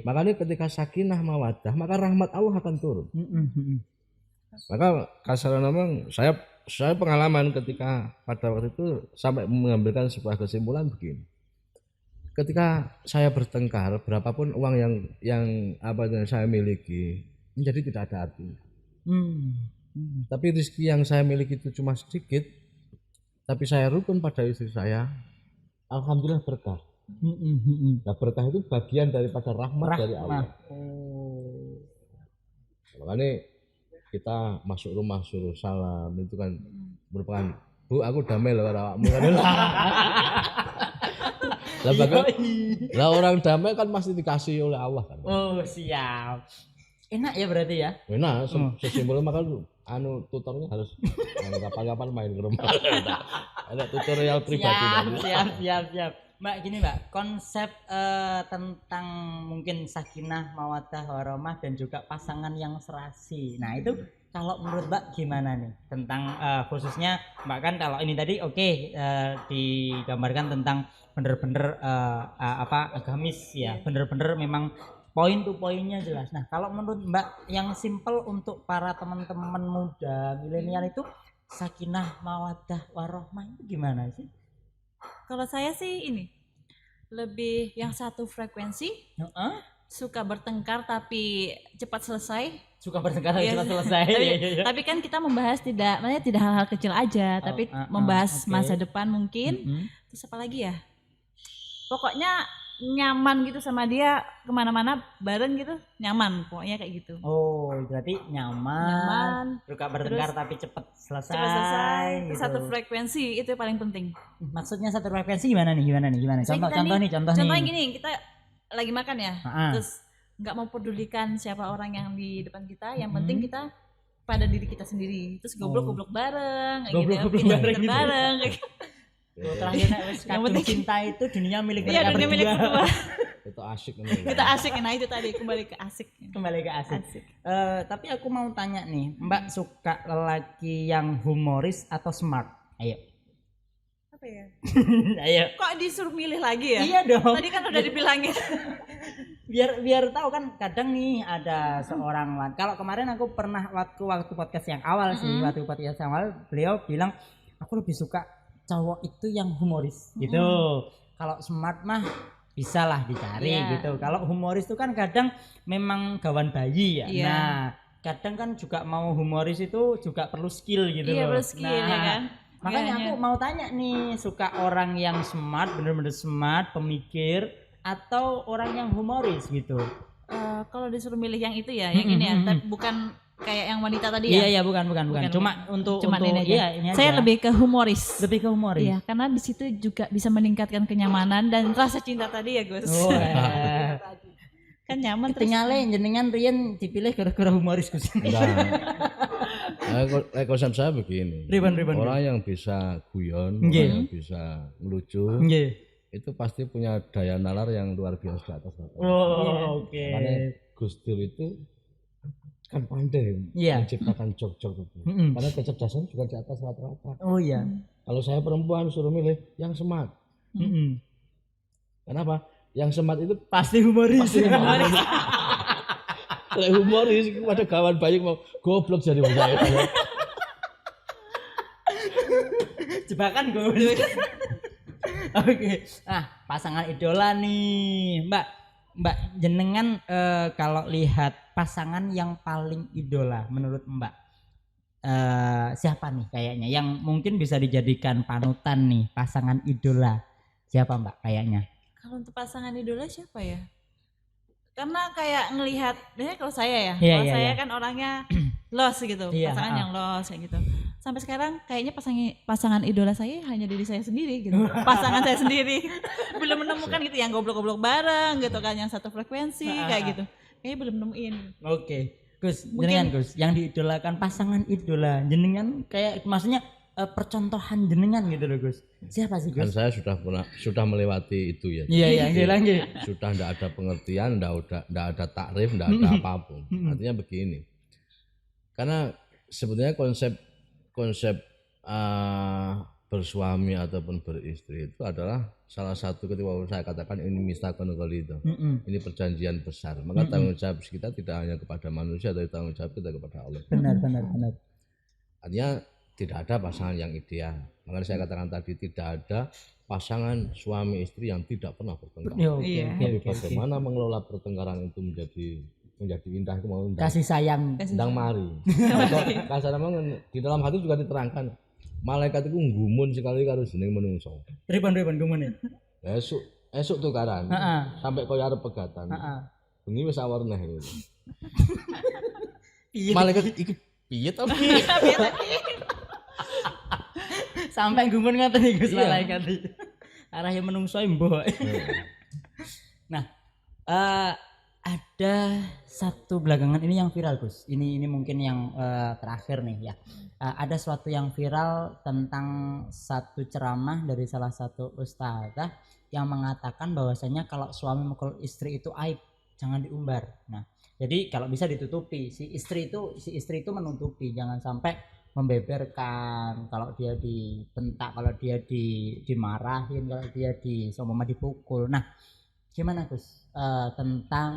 Makanya ketika sakinah mawaddah, maka rahmat Allah akan turun. Maka kasaran ngomong, saya pengalaman ketika pada waktu itu sampai mengambilkan sebuah kesimpulan begini. Ketika saya bertengkar, berapapun uang yang saya miliki menjadi tidak ada artinya. Tapi rezeki yang saya miliki itu cuma sedikit, tapi saya rukun pada istri saya, alhamdulillah berkah. Nah, berkah itu bagian daripada rahmat dari Allah. Makanya kita masuk rumah suruh salam itu kan merupakan, Bu, aku damai loh awakmu. Lah orang damai kan pasti dikasih oleh Allah kan. Oh, siap. Enak ya berarti ya? Enak, sesimpel maka tutornya harus kapan-kapan main ke rumah. Ada tutorial pribadi. Siap. Mbak, gini Mbak, konsep tentang mungkin sakinah, mawaddah, warahmah dan juga pasangan yang serasi. Nah itu kalau menurut Mbak gimana nih tentang khususnya Mbak kan kalau ini tadi digambarkan tentang bener-bener agamis ya, bener-bener memang poin to poinnya jelas. Nah kalau menurut Mbak yang simple untuk para teman-teman muda milenial itu sakinah, mawaddah, warahmah itu gimana sih? Kalau saya sih ini lebih yang satu frekuensi, suka bertengkar tapi cepat selesai. Cepat selesai. Tapi kan kita membahas tidak hal-hal kecil aja, tapi membahas masa depan mungkin. Terus apa lagi ya? Pokoknya nyaman gitu sama dia, kemana-mana bareng gitu, nyaman pokoknya kayak gitu. Oh berarti nyaman suka bertengkar tapi cepat selesai gitu. Satu frekuensi itu paling penting. Maksudnya satu frekuensi gimana nih? Contoh nih. Contohnya gini, kita lagi makan ya, terus nggak mau pedulikan siapa orang yang di depan kita, yang penting kita pada diri kita sendiri. Terus goblok bareng, bareng. Terakhir yang penting cinta itu dunia milik mereka berdua. Itu asik. Kita asik, nah itu tadi kembali ke asik. Tapi aku mau tanya nih, Mbak suka lelaki yang humoris atau smart? Ayo. Apa ya? Ayo. Kok disuruh milih lagi ya? Iya dong. Tadi kan udah dibilangin. biar tahu kan kadang nih ada seorang kalau kemarin aku pernah waktu podcast yang awal sih, waktu podcast yang awal beliau bilang aku lebih suka cowok itu yang humoris gitu. Kalau smart mah bisa lah dicari gitu. Kalau humoris itu kan kadang memang gawan bayi ya. Nah kadang kan juga mau humoris itu juga perlu skill gitu loh. Perlu skill ya kan. Makanya aku mau tanya nih, suka orang yang smart, bener-bener smart, pemikir, atau orang yang humoris gitu? Kalau disuruh milih yang itu ya, yang ini ya, tapi bukan kayak yang wanita tadi Iya ya. iya bukan. Cuma untuk ini aja. iya ini aja. Saya lebih ke humoris. Lebih ke humoris. Iya, karena di situ juga bisa meningkatkan kenyamanan dan rasa cinta tadi ya, Gus. Oh, Kan nyaman terus. ketinggalan jenengan Rian dipilih gara-gara humoris Gus. Nah, konsep saya begini. Riban. Orang yang bisa guyon, Nggih. orang yang bisa ngelucu, Nggih. itu pasti punya daya nalar yang luar biasa di atas rata-rata. Oh, oke. Makanya Gus Dur itu kan pandai Iya. menciptakan jok-jok itu. Mm-mm. Karena kecerdasan juga di atas rata-rata. Oh iya. Kalau saya perempuan suruh milih yang smart. Mm-mm. Kenapa? Yang smart itu Pasti humoris. Kalau humoris pada kawan banyak mau goblok jadi saya. Jebakan gue. Oke. Nah, pasangan idola nih, Mbak jenengan kalau lihat pasangan yang paling idola menurut Mbak siapa nih kayaknya yang mungkin bisa dijadikan panutan nih pasangan idola siapa Mbak kayaknya? Kalau untuk pasangan idola siapa ya? Karena kayak ngelihat, kalau saya ya, Iya, kalau iya, saya iya. kan orangnya los gitu, Iya, pasangan yang los kayak gitu. Sampai sekarang kayaknya pasangan idola saya hanya diri saya sendiri gitu, pasangan saya sendiri. Belum menemukan gitu yang goblok-goblok bareng gitu kan, yang satu frekuensi kayak gitu. Kayaknya belum nemuin. Oke. Gus, Mungkin- jenengan Gus, yang diidolakan pasangan idola, jenengan kayak maksudnya percontohan jenengan gitu loh Gus. Siapa sih Kan Gus? saya sudah melewati itu ya. Iya, lagi. Sudah tidak ada pengertian, tidak ada takrif, tidak ada apapun. Artinya begini. Karena sebetulnya konsep bersuami ataupun beristri itu adalah salah satu ketika saya katakan ini mistakon itu. Ini perjanjian besar. Maka tanggung jawab kita tidak hanya kepada manusia, tapi tanggung jawab kita kepada Allah. Benar. Artinya tidak ada pasangan yang ideal. Makanya saya katakan tadi tidak ada pasangan suami istri yang tidak pernah bertengkar. Iya. Tapi bagaimana mengelola pertengkaran itu menjadi indah, itu mau indah. Kasih sayang. Ndang mari. Kasar memang di dalam hati juga diterangkan. Malaikat itu nggumun sekali karo jeneng menungso. Riban gumune. Esuk tukaran. Heeh. Sampai koyo arep pegatan. Heeh. Bengi wis awarneh gitu. Iya. Malaikat iki piye to? Sampai gumun ngoten iki Gus Iya. malaikat iki. Arah yang menungso mbok. Nah, ada satu belakangan ini yang viral Gus. Ini mungkin yang terakhir nih ya. Ada suatu yang viral tentang satu ceramah dari salah satu ustazah yang mengatakan bahwasanya kalau suami mukul istri itu aib, jangan diumbar. Nah, jadi kalau bisa ditutupi, si istri itu menutupi, jangan sampai membeberkan kalau dia dibentak, kalau dia dimarahin, kalau dia seumpama dipukul. Nah, gimana Gus tentang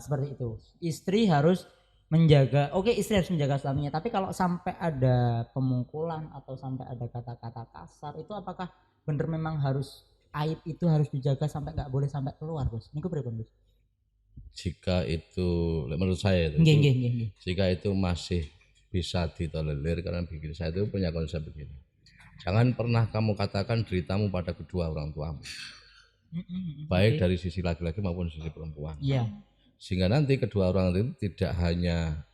seperti itu? Istri harus menjaga, istri harus menjaga suaminya, tapi kalau sampai ada pemukulan atau sampai ada kata-kata kasar, itu apakah benar memang harus aib itu harus dijaga sampai nggak boleh sampai keluar Gus? Ini berapa Gus? Jika itu menurut saya itu, Nggih. jika itu masih bisa ditolerir, karena pikir saya itu punya konsep begini. Jangan pernah kamu katakan deritamu pada kedua orang tuamu, baik dari sisi laki-laki maupun sisi perempuan. Iya. Sehingga nanti kedua orang itu tidak hanya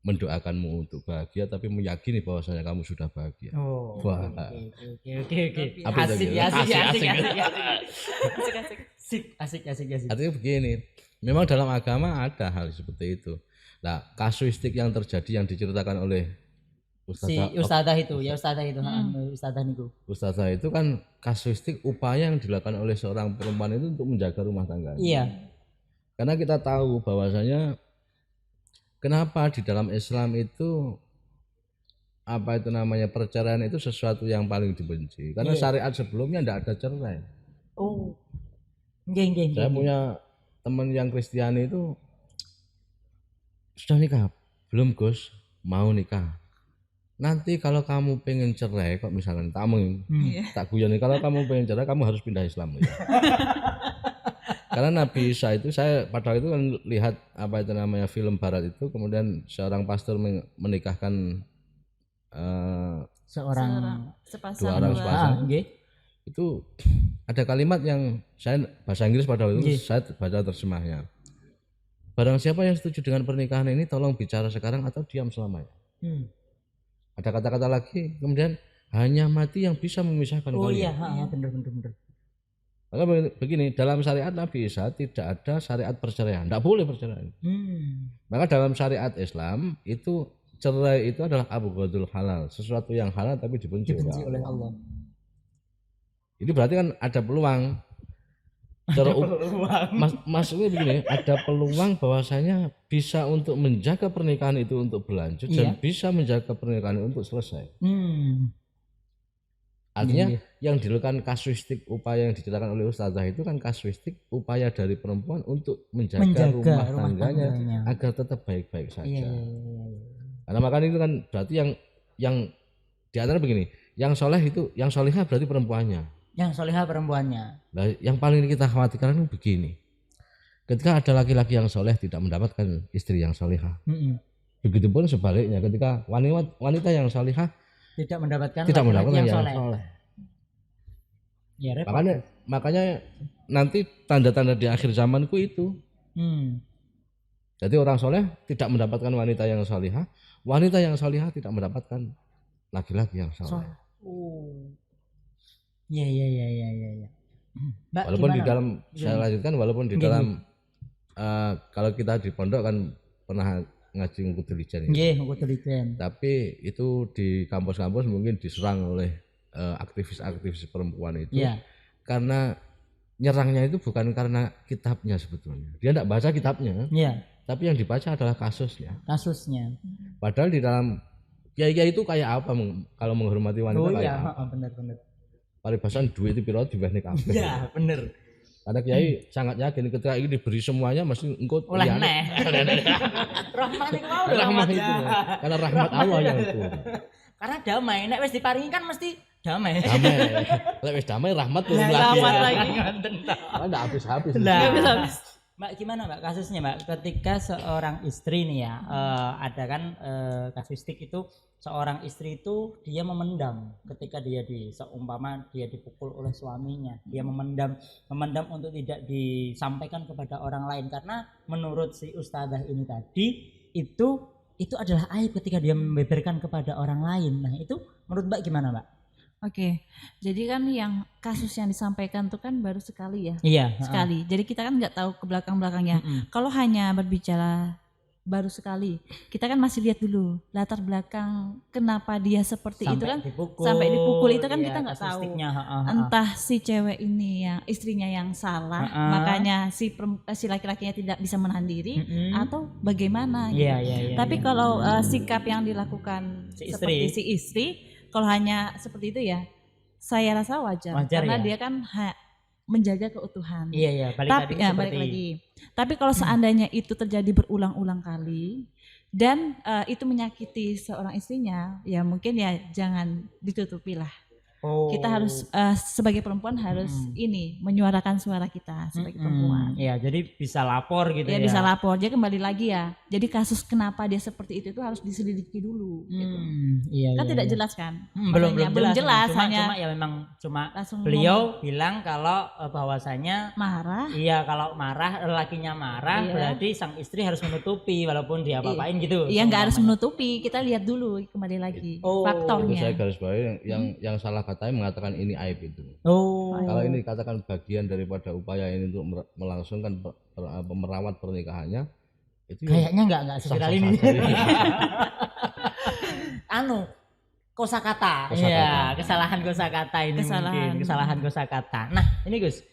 mendoakanmu untuk bahagia, tapi meyakini bahwasanya kamu sudah bahagia. Oh. Wah. Oke. Apa itu, Asik, gitu? asik. Artinya begini, memang dalam agama ada hal seperti itu. Nah, kasuistik yang terjadi yang diceritakan oleh ustazah itu, ustazah niku. Ustazah itu kan kasuistik upaya yang dilakukan oleh seorang perempuan itu untuk menjaga rumah tangga. Iya. Karena kita tahu bahwasanya kenapa di dalam Islam itu perceraian itu sesuatu yang paling dibenci. Karena syariat sebelumnya tidak ada cerai. Oh. Nggih. Saya punya teman yang Kristiani itu sudah nikah, belum Gus, mau nikah. Nanti kalau kamu pengen cerai, kok misalkan tak guyoni, kalau kamu pengen cerai, kamu harus pindah Islam. Ya. Karena Nabi Isa itu, saya pada itu kan lihat film Barat itu, kemudian seorang pastor menikahkan dua orang sepasang. Itu ada kalimat yang saya bahasa Inggris pada waktu itu saya baca terjemahnya. barang siapa yang setuju dengan pernikahan ini tolong bicara sekarang atau diam selamanya. Ada kata-kata lagi, kemudian hanya mati yang bisa memisahkan Oh kalian. iya, bener. Maka begini, dalam syariat Nabi Isa tidak ada syariat perceraian, tidak boleh perceraian. Maka dalam syariat Islam itu cerai itu adalah abghadul halal, sesuatu yang halal tapi dibenci oleh Allah. Ini berarti kan ada peluang. Maksudnya begini, ada peluang bahwasanya bisa untuk menjaga pernikahan itu untuk berlanjut dan bisa menjaga pernikahan itu untuk selesai. Artinya yang dilakukan kasuistik, upaya yang diceritakan oleh Ustazah itu kan kasuistik upaya dari perempuan untuk menjaga rumah tangganya agar tetap baik-baik saja. Karena makanya itu kan berarti yang di antara begini, yang soleh itu, yang solihah berarti perempuannya. Yang solihah perempuannya. Nah, yang paling kita khawatirkan itu begini, ketika ada laki-laki yang soleh tidak mendapatkan istri yang solihah. Begitupun sebaliknya, ketika wanita yang solihah tidak mendapatkan yang soleh. Ya, makanya nanti tanda-tanda di akhir zamanku itu. Jadi orang soleh tidak mendapatkan wanita yang solihah, wanita yang solihah tidak mendapatkan laki-laki yang soleh. Iya. Walaupun di dalam saya lanjutkan, walaupun di dalam kalau kita di pondok kan pernah ngaji ngutilijen. Tapi itu di kampus-kampus mungkin diserang oleh aktivis-aktivis perempuan itu. Karena nyerangnya itu bukan karena kitabnya sebetulnya. Dia tidak baca kitabnya. Tapi yang dibaca adalah kasusnya. Padahal di dalam kiai-kiai itu kayak apa kalau menghormati wanita kayak apa? Benar. Paribasan duit itu piro dibahne kabeh. Iya, bener. Karena kiai sangat yakin ketika ini diberi semuanya mesti engkau oleh neh. Rahmat itu mau rahmat itu. Karena rahmat Allah yang itu. Karena damai, nek wis diparingi kan mesti damai. Lek wis damai rahmat turun lagi. Rahmat lagi. Enggak habis-habis. Mbak, gimana Mbak kasusnya Mbak ketika seorang istri nih ya, ada kan kasuistik itu seorang istri itu dia memendam ketika dia seumpama dia dipukul oleh suaminya, dia memendam untuk tidak disampaikan kepada orang lain karena menurut si ustadzah ini tadi itu adalah aib ketika dia membeberkan kepada orang lain. Nah itu menurut Mbak gimana Mbak? Oke, jadi kan yang kasus yang disampaikan itu kan baru sekali ya. Iya. Sekali. Jadi kita kan nggak tahu ke belakang-belakangnya. Kalau hanya berbicara baru sekali, kita kan masih lihat dulu latar belakang kenapa dia seperti itu kan. Sampai dipukul itu kan kita nggak tahu. Entah si cewek ini yang istrinya yang salah, makanya si laki-lakinya tidak bisa menahan diri, atau bagaimana. Gitu. Tapi kalau sikap yang dilakukan seperti si istri, kalau hanya seperti itu ya, saya rasa wajar karena dia kan menjaga keutuhan. Balik lagi. Tapi kalau seandainya itu terjadi berulang-ulang kali dan itu menyakiti seorang istrinya, ya mungkin ya jangan ditutupi lah. Kita harus sebagai perempuan harus menyuarakan suara kita sebagai perempuan. Iya, jadi bisa lapor gitu ya. Bisa lapor. Jadi kembali lagi ya. Jadi kasus kenapa dia seperti itu harus diselidiki dulu gitu. Kan tidak jelas kan? Belum jelas. Cuma ya memang beliau bilang kalau bahwasanya marah. Iya, kalau marah lakinya marah berarti sang istri harus menutupi walaupun dia apa-apain gitu. Iya, enggak harus menutupi. Kita lihat dulu kembali lagi faktornya. Saya garis bawahi yang salah katanya mengatakan ini aib itu. Kalau ini dikatakan bagian daripada upaya ini untuk melangsungkan merawat pernikahannya, itu kayaknya enggak seviral ini. Kosakata. Iya, kesalahan kosakata ini mungkin. Kesalahan kosakata. Nah, ini Gus.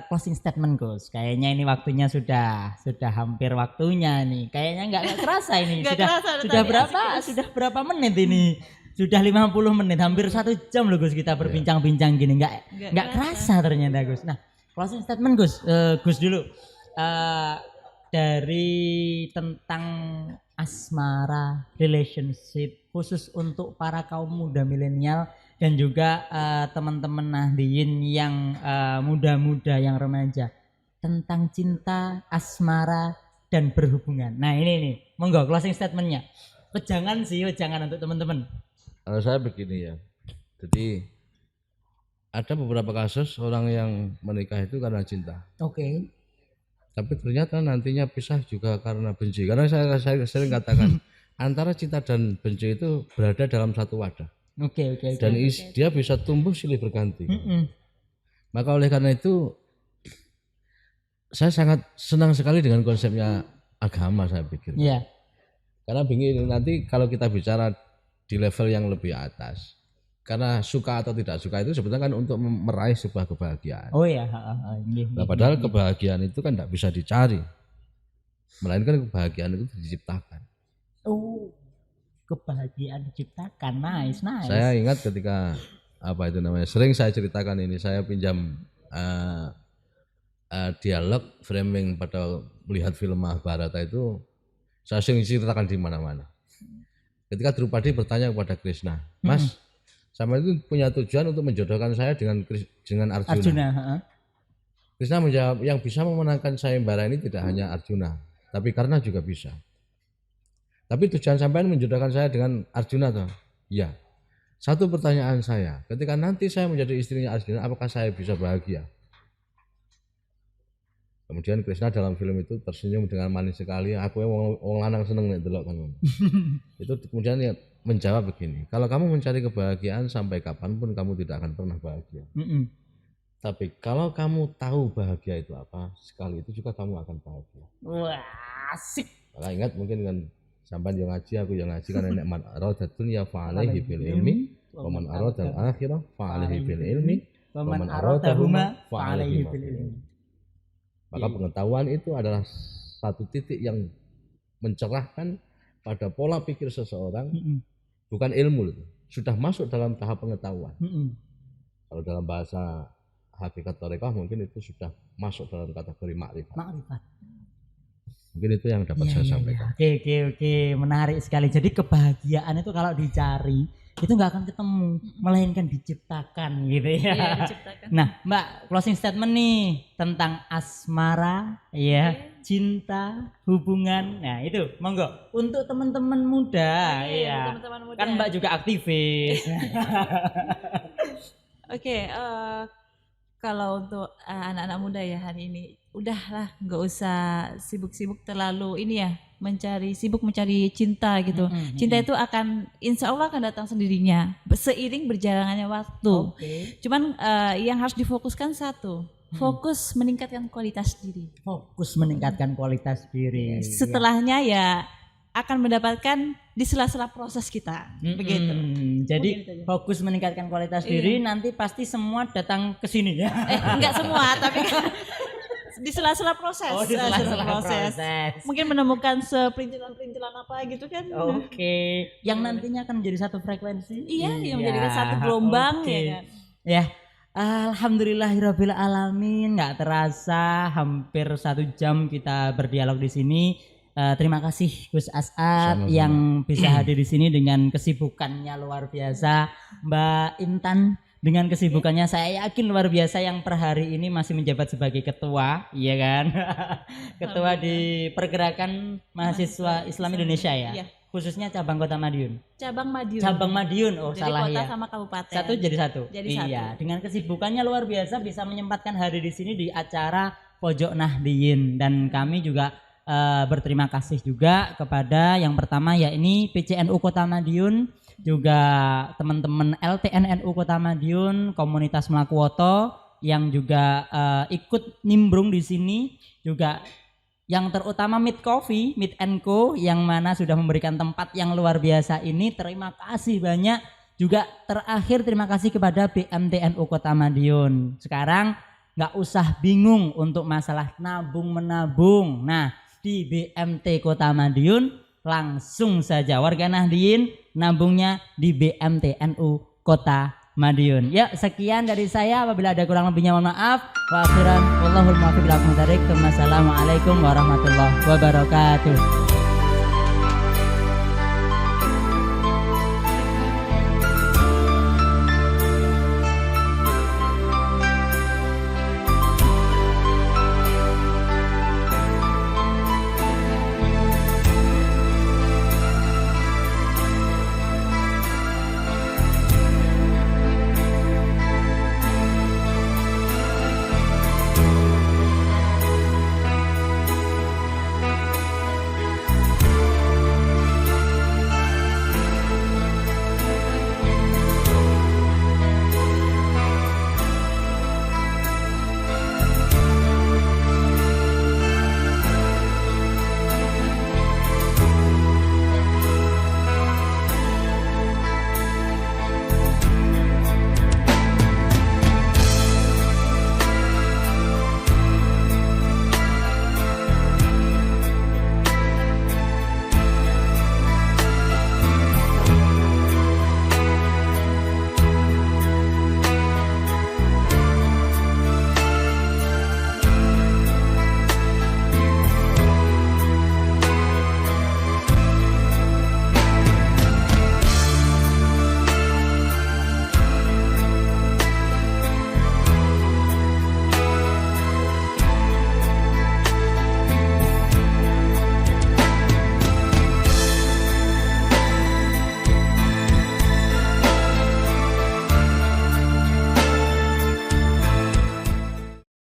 Closing statement Gus. Kayaknya ini waktunya sudah hampir waktunya nih. Kayaknya enggak kerasa ini. Sudah berapa menit ini? Sudah 50 menit, hampir 1 jam loh Gus kita berbincang-bincang gini. Enggak kerasa ternyata Gus. Nah, closing statement Gus. Gus dulu. Dari tentang asmara, relationship khusus untuk para kaum muda milenial dan juga teman-teman Nahdiyin yang muda-muda yang remaja tentang cinta, asmara dan berhubungan. Nah, ini monggo closing statementnya. Wejangan untuk teman-teman. Kalau saya begini ya, jadi ada beberapa kasus orang yang menikah itu karena cinta. Tapi ternyata nantinya pisah juga karena benci. Karena saya sering katakan antara cinta dan benci itu berada dalam satu wadah. Oke. Dan dia bisa tumbuh silih berganti. Mm-mm. Maka oleh karena itu saya sangat senang sekali dengan konsepnya agama, saya pikir. Iya. Karena begini, nanti kalau kita bicara di level yang lebih atas, karena suka atau tidak suka itu sebetulnya kan untuk meraih sebuah kebahagiaan. Oh ya. Nah, padahal kebahagiaan itu kan tidak bisa dicari, melainkan kebahagiaan itu diciptakan. Oh, kebahagiaan diciptakan. Nice. Saya ingat ketika sering saya ceritakan ini, saya pinjam dialog framing pada melihat film Mahabharata itu, saya sering ceritakan di mana-mana. Ketika Drupadi bertanya kepada Krishna, Mas, sama itu punya tujuan untuk menjodohkan saya dengan Arjuna. Krishna menjawab, yang bisa memenangkan sayembara ini tidak hanya Arjuna, tapi Karna juga bisa. Tapi tujuan sampean menjodohkan saya dengan Arjuna toh? Iya. Satu pertanyaan saya, ketika nanti saya menjadi istrinya Arjuna, apakah saya bisa bahagia? Kemudian Krishna dalam film itu tersenyum dengan manis sekali. Aku wong lanang seneng nek delok kan. Itu kemudian ya menjawab begini, kalau kamu mencari kebahagiaan sampai kapanpun kamu tidak akan pernah bahagia. Tapi kalau kamu tahu bahagia itu apa, sekali itu juga kamu akan bahagia. Wah, asik. Maka ingat mungkin kan sampai yang ngaji, aku yang ngaji kan enek man arada dunya fa alaihi bil ilmi wa man arada al akhirah fa alaihi bil ilmi wa man arada huma fa alaihi bil ilmi. Maka pengetahuan itu adalah satu titik yang mencerahkan pada pola pikir seseorang. Bukan ilmu, sudah masuk dalam tahap pengetahuan. Kalau dalam bahasa hakikat tarekah mungkin itu sudah masuk dalam kategori makrifat. Mungkin itu yang dapat saya sampaikan. Oke, menarik sekali. Jadi kebahagiaan itu kalau dicari itu nggak akan ketemu, melainkan diciptakan gitu ya. Iya, diciptakan. Nah, Mbak, closing statement nih tentang asmara, ya, cinta, hubungan. Nah, itu monggo untuk teman-teman muda, ya. Teman-teman muda. Kan Mbak juga aktivis. Oke, kalau untuk anak-anak muda ya hari ini, udahlah nggak usah sibuk-sibuk terlalu ini ya, mencari cinta gitu. Cinta itu akan insya Allah akan datang sendirinya seiring berjalannya waktu. Cuman yang harus difokuskan satu, fokus meningkatkan kualitas diri. Setelahnya ya akan mendapatkan di sela-sela proses kita. Begitu. Jadi fokus meningkatkan kualitas diri, nanti pasti semua datang ke sini ya. Enggak semua, tapi di sela-sela proses. Di sela-sela proses. Mungkin menemukan seperintilan apa gitu kan. Yang nantinya akan menjadi satu frekuensi. Iya, yang menjadikan satu gelombang ya kan. Ya. Alhamdulillahirabbil alamin, nggak terasa hampir 1 jam kita berdialog di sini. Terima kasih Gus As'ad yang bisa hadir di sini dengan kesibukannya luar biasa. Mbak Intan dengan kesibukannya saya yakin luar biasa yang per hari ini masih menjabat sebagai ketua, iya kan? Ketua di Pergerakan Mahasiswa Islam Indonesia ya. Iya. Khususnya cabang Kota Madiun. Cabang Madiun. Oh, jadi salah kota ya. Sama kabupaten. Satu jadi satu. Iya. Dengan kesibukannya luar biasa bisa menyempatkan hari di sini di acara Pojok Nahdliyin, dan kami juga berterima kasih juga kepada yang pertama ya ini PCNU Kota Madiun, juga teman-teman LTNNU Kota Madiun, komunitas Melakuwoto yang juga ikut nimbrung di sini, juga yang terutama Meet Coffee, Meet & Co yang mana sudah memberikan tempat yang luar biasa ini. Terima kasih banyak. Juga terakhir terima kasih kepada BMTNU Kota Madiun. Sekarang nggak usah bingung untuk masalah nabung menabung. Nah, di BMT Kota Madiun langsung saja warga Nahdliyin nabungnya di BMTNU Kota Madiun. Ya, sekian dari saya, apabila ada kurang lebihnya mohon maaf. Wa akhiran wallahul muwaffiq ila aqwamit thoriq. Wassalamualaikum warahmatullahi wabarakatuh.